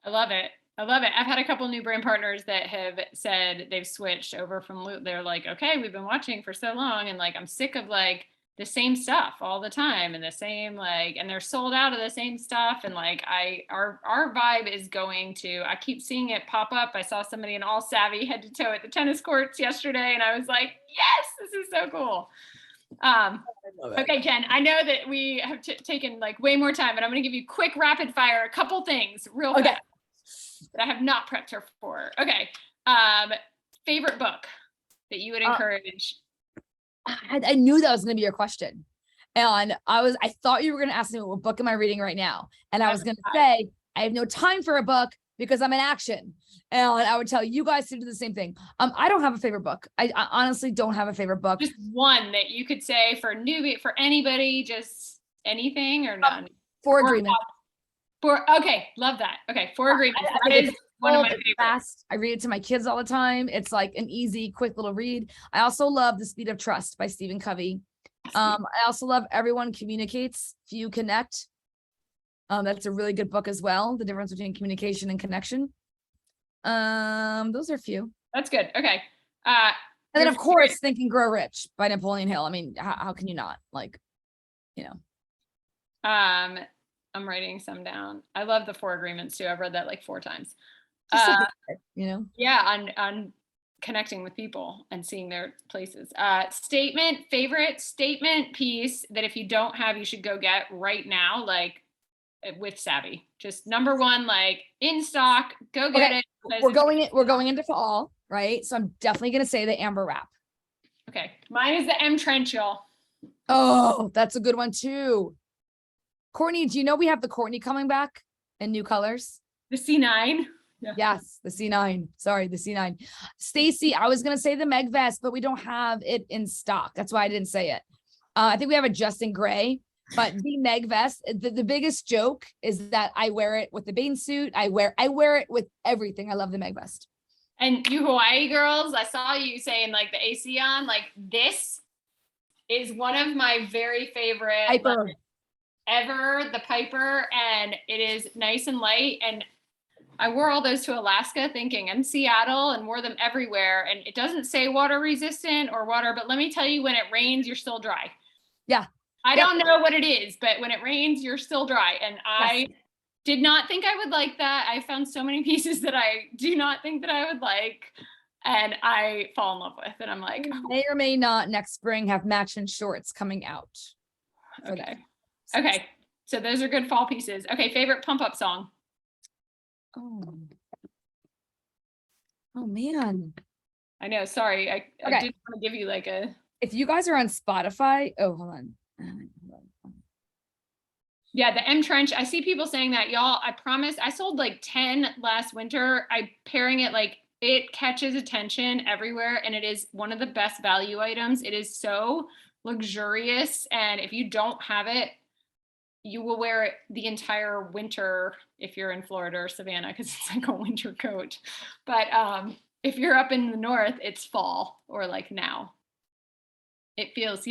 I love it. I love it. I've had a couple new brand partners that have said they've switched over from Loop. They're like, okay, we've been watching for so long and like, I'm sick of like the same stuff all the time and the same like, and they're sold out of the same stuff. And like, our vibe is going to, I keep seeing it pop up. I saw somebody in all Savvy head to toe at the tennis courts yesterday. And I was like, yes, this is so cool. Okay, Jen, I know that we have taken like way more time, but I'm going to give you quick rapid fire, a couple things real fast that I have not prepped her for. Okay. Favorite book that you would encourage? I knew that was going to be your question. And I thought you were going to ask me what book am I reading right now? And I was going to say, I have no time for a book because I'm in action. And I would tell you guys to do the same thing. I don't have a favorite book. I honestly don't have a favorite book. Just one that you could say for newbie, for anybody, just anything or none. Four Agreements. Okay, love that. Okay, Four Agreements. That is one of my favorites. Fast. I read it to my kids all the time. It's like an easy, quick little read. I also love The Speed of Trust by Stephen Covey. I also love Everyone Communicates, Few Connect. That's a really good book as well. The difference between communication and connection. Those are a few. That's good. Okay. And then of course, Think and Grow Rich by Napoleon Hill. I mean, how can you not, like, you know? I'm writing some down. I love the Four Agreements too. I've read that like 4 times. You know? Yeah, on connecting with people and seeing their places. Favorite statement piece that if you don't have, you should go get right now, like with Savvy. Just number one, like in stock, go get it. We're going into fall, right? So I'm definitely gonna say the Amber Wrap. Okay. Mine is the M Trench, y'all. Oh, that's a good one too. Courtney, do you know we have the Courtney coming back in new colors? The C9. Yeah. Yes, the C9. Sorry, the C9. Stacy, I was gonna say the Meg Vest, but we don't have it in stock. That's why I didn't say it. I think we have it just in gray, but the Meg Vest, the biggest joke is that I wear it with the Bane suit. I wear it with everything. I love the Meg Vest. And you Hawaii girls, I saw you saying like the AC on, like this is one of my very favorite ever, the Piper, and it is nice and light. And I wore all those to Alaska thinking and Seattle and wore them everywhere. And it doesn't say water resistant or water, but let me tell you, when it rains, you're still dry. Yeah. I don't know what it is, but when it rains, you're still dry. And I did not think I would like that. I found so many pieces that I do not think that I would like. And I fall in love with. And I'm like, You may or may not next spring have matching shorts coming out. Okay. Okay. So those are good fall pieces. Okay. Favorite pump up song. Oh man. I know. Sorry. I didn't want to give you like a. If you guys are on Spotify, hold on. Yeah, the M Trench. I see people saying that, y'all. I promise. I sold like 10 last winter. I pairing it like it catches attention everywhere, and it is one of the best value items. It is so luxurious, and if you don't have it, you will wear it the entire winter if you're in Florida or Savannah, because it's like a winter coat. But if you're up in the north, it's fall or like now. It feels.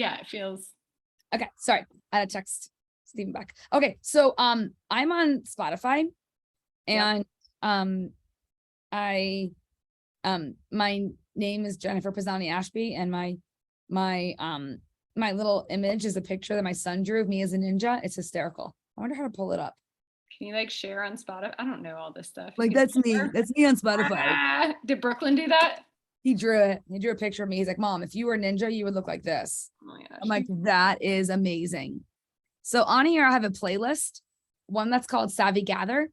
Okay, sorry. I had a text Stephen back. Okay, so I'm on Spotify, and I my name is Jennifer Pisani Ashby, and my little image is a picture that my son drew of me as a ninja. It's hysterical. I wonder how to pull it up. Can you like share on Spotify? I don't know all this stuff. Like that's me. That's me on Spotify. Did Brooklyn do that? He drew it. He drew a picture of me. He's like, Mom, if you were a ninja, you would look like this. Oh my gosh. I'm like, that is amazing. So on here, I have a playlist, one that's called Savvy Gather.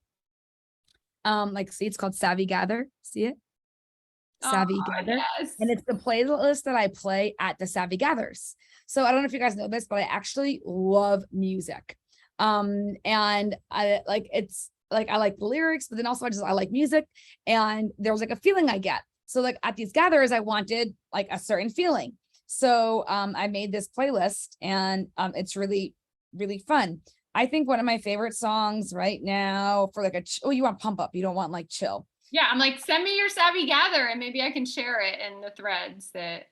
See, it's called Savvy Gather. See it? Savvy Gather. Yes. And it's the playlist that I play at the Savvy Gathers. So I don't know if you guys know this, but I actually love music. And I like, it's like, I like the lyrics, but then also I like music, and there was like a feeling I get. So like at these gathers, I wanted like a certain feeling. So I made this playlist, and it's really, really fun. I think one of my favorite songs right now for like you want pump up. You don't want like chill. Yeah. I'm like, send me your Savvy Gather and maybe I can share it in the threads that.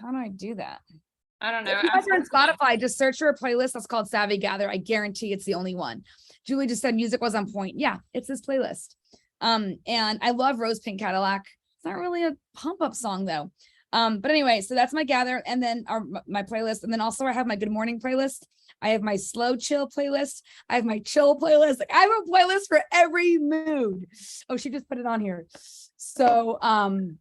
How do I do that? I don't know. If you guys are on Spotify, just search for a playlist that's called Savvy Gather. I guarantee it's the only one. Julie just said music was on point. Yeah, it's this playlist. And I love Rose Pink Cadillac. It's not really a pump up song though. But anyway, so that's my gather, and then my playlist. And then also I have my good morning playlist. I have my slow chill playlist. I have my chill playlist. Like I have a playlist for every mood. Oh, she just put it on here. So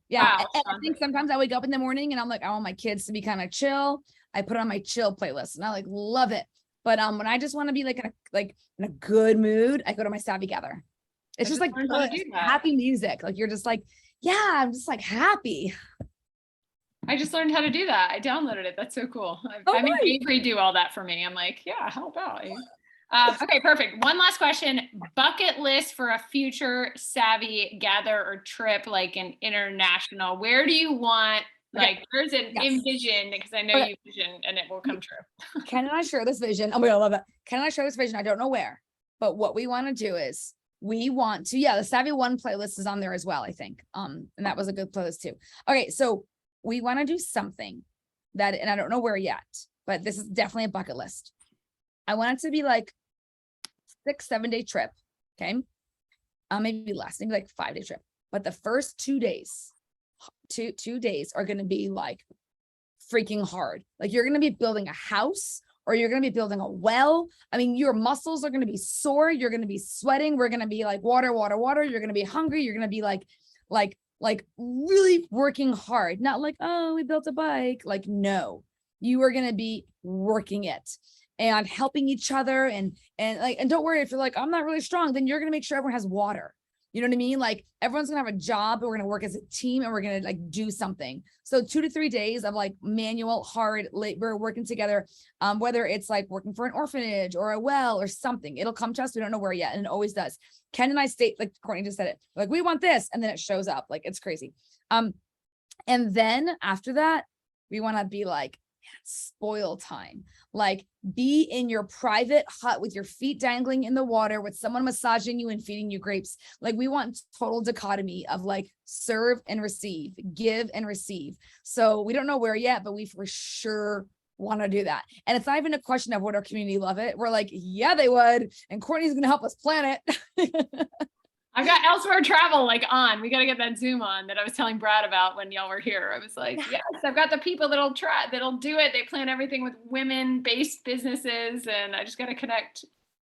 yeah. Wow. And I think sometimes I wake up in the morning and I'm like, I want my kids to be kind of chill. I put on my chill playlist and I like love it. But when I just want to be like in a good mood, I go to my Savvy Gather. It's just like happy music. Like you're just like, yeah, I'm just like happy. I just learned how to do that. I downloaded it. That's so cool. I mean, Avery do all that for me. I'm like, yeah, how about you? Okay, perfect. One last question. Bucket list for a future Savvy Gather or trip, like an international. Where do you want, like, where's it envisioned? Because I know you vision and it will come true. Can I share this vision? Oh my God, I love it. Can I share this vision? I don't know where, but what we want to do is we want to, the Savvy One playlist is on there as well, I think. And that was a good playlist too. Okay, so we want to do something that, and I don't know where yet, but this is definitely a bucket list. I want it to be like 6-7 day trip. Okay. Maybe less, maybe like 5-day trip. But the first 2 days, two days are going to be like freaking hard. Like you're going to be building a house, or you're going to be building a well. I mean, your muscles are going to be sore. You're going to be sweating. We're going to be like water. You're going to be hungry. You're going to be like really working hard. Not like, oh, we built a bike. Like, no, you are going to be working it and helping each other. And don't worry if you're like, I'm not really strong, then you're going to make sure everyone has water. You know what I mean? Like everyone's gonna have a job, but we're gonna work as a team and we're gonna like do something. So 2 to 3 days of like manual, hard labor, working together, whether it's like working for an orphanage or a well or something, it'll come to us. We don't know where yet. And it always does. Ken and I state, like Courtney just said it, like, we want this. And then it shows up, like, it's crazy. And then after that, we want to be like, spoil time, like be in your private hut with your feet dangling in the water with someone massaging you and feeding you grapes. Like we want total dichotomy of like serve and receive, give and receive. So we don't know where yet, but we for sure want to do that. And it's not even a question of would our community love it. We're like, yeah, they would. And Courtney's going to help us plan it. I've got elsewhere travel like on. We got to get that Zoom on that I was telling Brad about when y'all were here. I was like, yes, I've got the people that'll do it. They plan everything with women-based businesses, and I just got to connect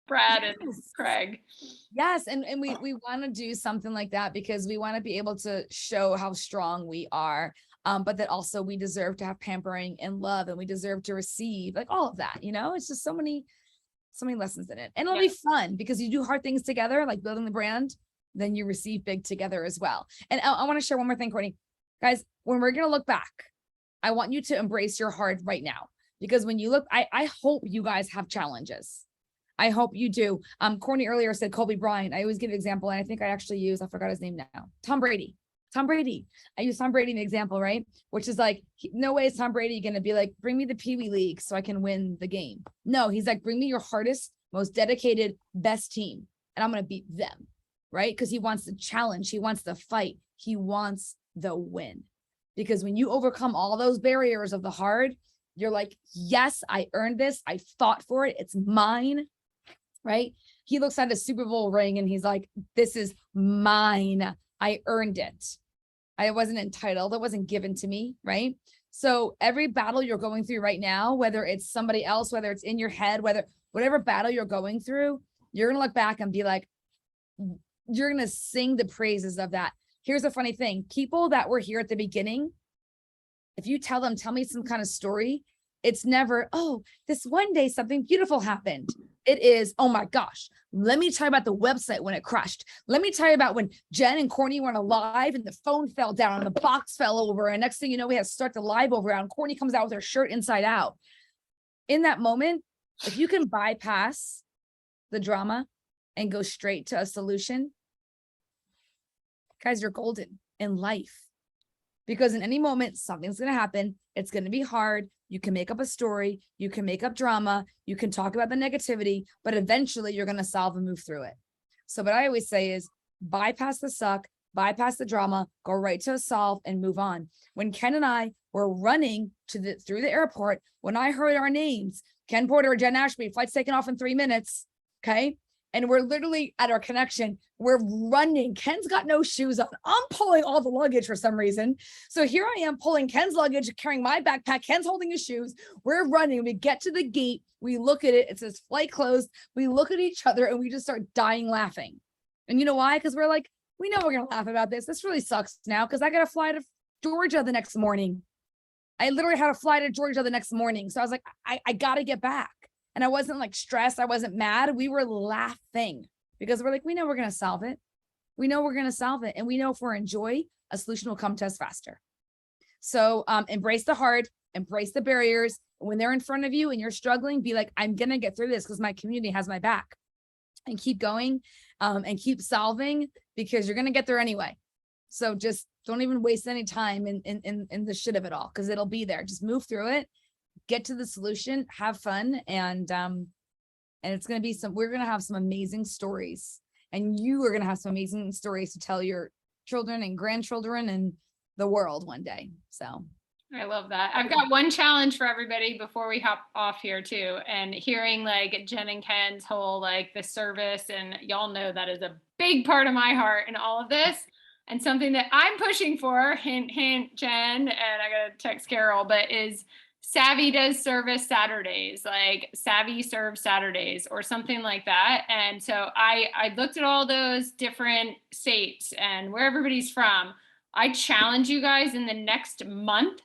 Brad and Yes. Craig. Yes. And we want to do something like that because we want to be able to show how strong we are. But that also we deserve to have pampering and love, and we deserve to receive, like all of that, it's just so many lessons in it. And it'll be fun because you do hard things together, like building the brand, then you receive big together as well. And I want to share one more thing, Courtney. Guys, when we're going to look back, I want you to embrace your hard right now, because when you look, I hope you guys have challenges. I hope you do. Courtney earlier said Kobe Bryant. I always give an example, and I think I forgot his name now. Tom Brady. I use Tom Brady in the example, right? Which is like, no way is Tom Brady going to be like, bring me the Pee Wee League so I can win the game. No, he's like, bring me your hardest, most dedicated, best team, and I'm going to beat them, right? Because he wants the challenge. He wants the fight. He wants the win. Because when you overcome all those barriers of the hard, you're like, yes, I earned this. I fought for it. It's mine, right? He looks at a Super Bowl ring and he's like, this is mine. I earned it. I wasn't entitled. It wasn't given to me, right? So every battle you're going through right now, whether it's somebody else, whether it's in your head, whatever battle you're going through, you're going to look back and be like, you're going to sing the praises of that. Here's the funny thing. People that were here at the beginning, if you tell me some kind of story, it's never, oh, this one day something beautiful happened. It is, oh my gosh, let me tell you about the website when it crashed. Let me tell you about when Jenn and Courtney went live and the phone fell down and the box fell over. And next thing you know, we had to start the live over and Courtney comes out with her shirt inside out. In that moment, if you can bypass the drama and go straight to a solution, guys, you're golden in life. Because in any moment, something's going to happen. It's going to be hard. You can make up a story. You can make up drama. You can talk about the negativity, but eventually you're going to solve and move through it. So what I always say is bypass the suck, bypass the drama, go right to a solve and move on. When Ken and I were running through the airport, when I heard our names, Ken Porter, Jenn Ashby, flight's taking off in 3 minutes. Okay. And we're literally at our connection. We're running. Ken's got no shoes on. I'm pulling all the luggage for some reason. So here I am pulling Ken's luggage, carrying my backpack. Ken's holding his shoes. We're running. We get to the gate. We look at it. It says flight closed. We look at each other and we just start dying laughing. And you know why? Because we're like, we know we're going to laugh about this. This really sucks now because I got to fly to Georgia the next morning. I literally had to fly to Georgia the next morning. So I was like, I got to get back. And I wasn't like stressed. I wasn't mad. We were laughing because we're like, we know we're going to solve it. We know we're going to solve it. And we know if we're in joy, a solution will come to us faster. So embrace the hard, embrace the barriers. When they're in front of you and you're struggling, be like, I'm going to get through this because my community has my back. And keep going and keep solving because you're going to get there anyway. So just don't even waste any time in the shit of it all because it'll be there. Just move through it. Get to the solution, have fun, and it's going to be we're going to have some amazing stories, and you are going to have some amazing stories to tell your children and grandchildren and the world one day. So I love that. I've got one challenge for everybody before we hop off here too. And hearing like Jenn and Ken's whole, like the service, and y'all know that is a big part of my heart in all of this. And something that I'm pushing for, hint, hint, Jenn, and I got to text Carol, but is Savvy does service Saturdays, like Savvy serves Saturdays or something like that. And so I looked at all those different states and where everybody's from. I challenge you guys in the next month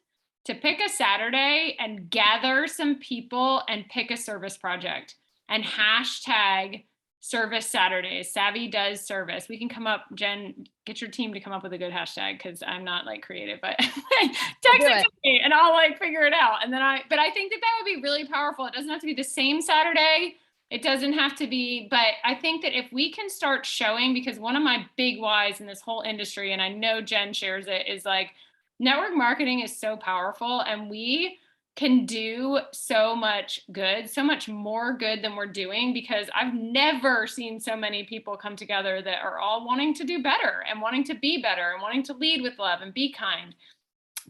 to pick a Saturday and gather some people and pick a service project and hashtag service Saturdays. Savvy does service. We can come up, Jenn, get your team to come up with a good hashtag because I'm not like creative, but text it to me and I'll like figure it out. And then but I think that would be really powerful. It doesn't have to be the same Saturday. It doesn't have to be, but I think that if we can start showing, because one of my big whys in this whole industry, and I know Jenn shares it, is like network marketing is so powerful and we can do so much good, so much more good than we're doing, because I've never seen so many people come together that are all wanting to do better and wanting to be better and wanting to lead with love and be kind.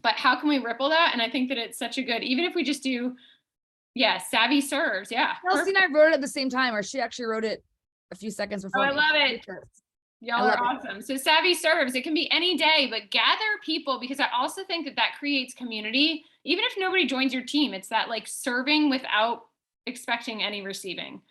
But how can we ripple that? And I think that it's such a good, even if we just do, Savvy serves. Yeah. Kelsey and I wrote it at the same time, or she actually wrote it a few seconds before. Oh, I love it. Y'all are awesome. So Savvy Serves, it can be any day, but gather people, because I also think that that creates community. Even if nobody joins your team, it's that like serving without expecting any receiving.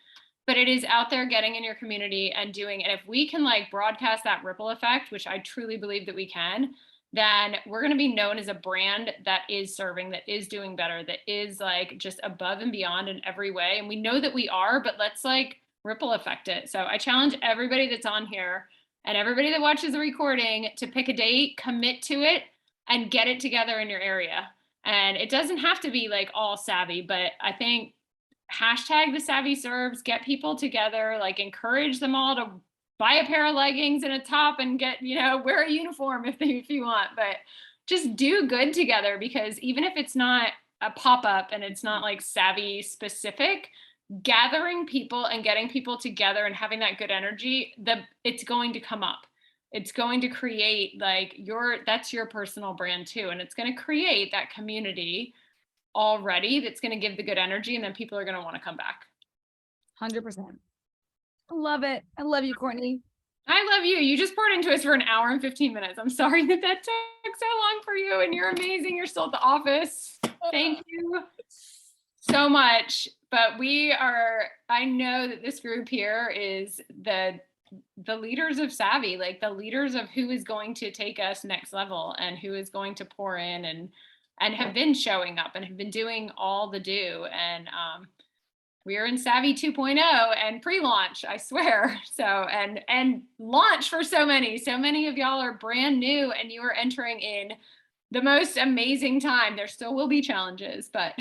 But it is out there getting in your community and doing. And if we can like broadcast that ripple effect, which I truly believe that we can, then we're going to be known as a brand that is serving, that is doing better, that is like just above and beyond in every way. And we know that we are, but let's like ripple effect it. So I challenge everybody that's on here and everybody that watches the recording to pick a date, commit to it, and get it together in your area. And it doesn't have to be like all savvy, but I think hashtag the Savvy Serves, get people together, like encourage them all to buy a pair of leggings and a top and get, you know, wear a uniform if you want, but just do good together, because even if it's not a pop-up and it's not like savvy specific, gathering people and getting people together and having that good energy, it's going to come up. It's going to create like that's your personal brand too. And it's going to create that community already that's going to give the good energy, and then people are going to want to come back. 100%. I love it. I love you, Courtney. I love you. You just poured into us for an hour and 15 minutes. I'm sorry that took so long for you, and you're amazing. You're still at the office. Thank you so much. But I know that this group here is the leaders of Savvy, like the leaders of who is going to take us next level and who is going to pour in and have been showing up and have been doing all the do. And we are in Savvy 2.0 and pre-launch, I swear. So, and launch for so many of y'all are brand new, and you are entering in the most amazing time. There still will be challenges, but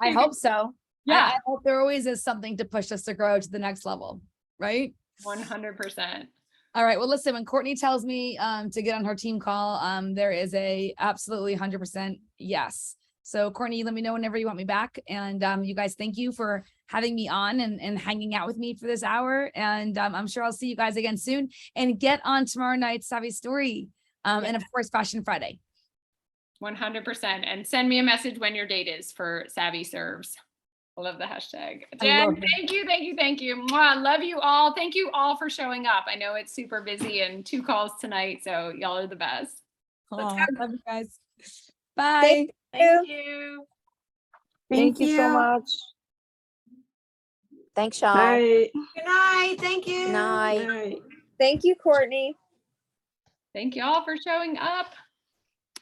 I hope so. Yeah. I hope there always is something to push us to grow to the next level, right? 100%. All right. Well, listen, when Courtney tells me to get on her team call, there is a absolutely 100% yes. So Courtney, let me know whenever you want me back. And you guys, thank you for having me on and hanging out with me for this hour. And I'm sure I'll see you guys again soon. And get on tomorrow night's Savvy Story. And of course, Fashion Friday. 100%. And send me a message when your date is for Savvy Serves. I love the hashtag. Jen, thank you. Mwah, love you all. Thank you all for showing up. I know it's super busy and 2 calls tonight, so y'all are the best. Let's go. Love you guys. Bye. Thank you. Thank you so much. Thanks, y'all. Bye. Good night. Thank you. Night. Bye. Thank you, Courtney. Thank y'all for showing up.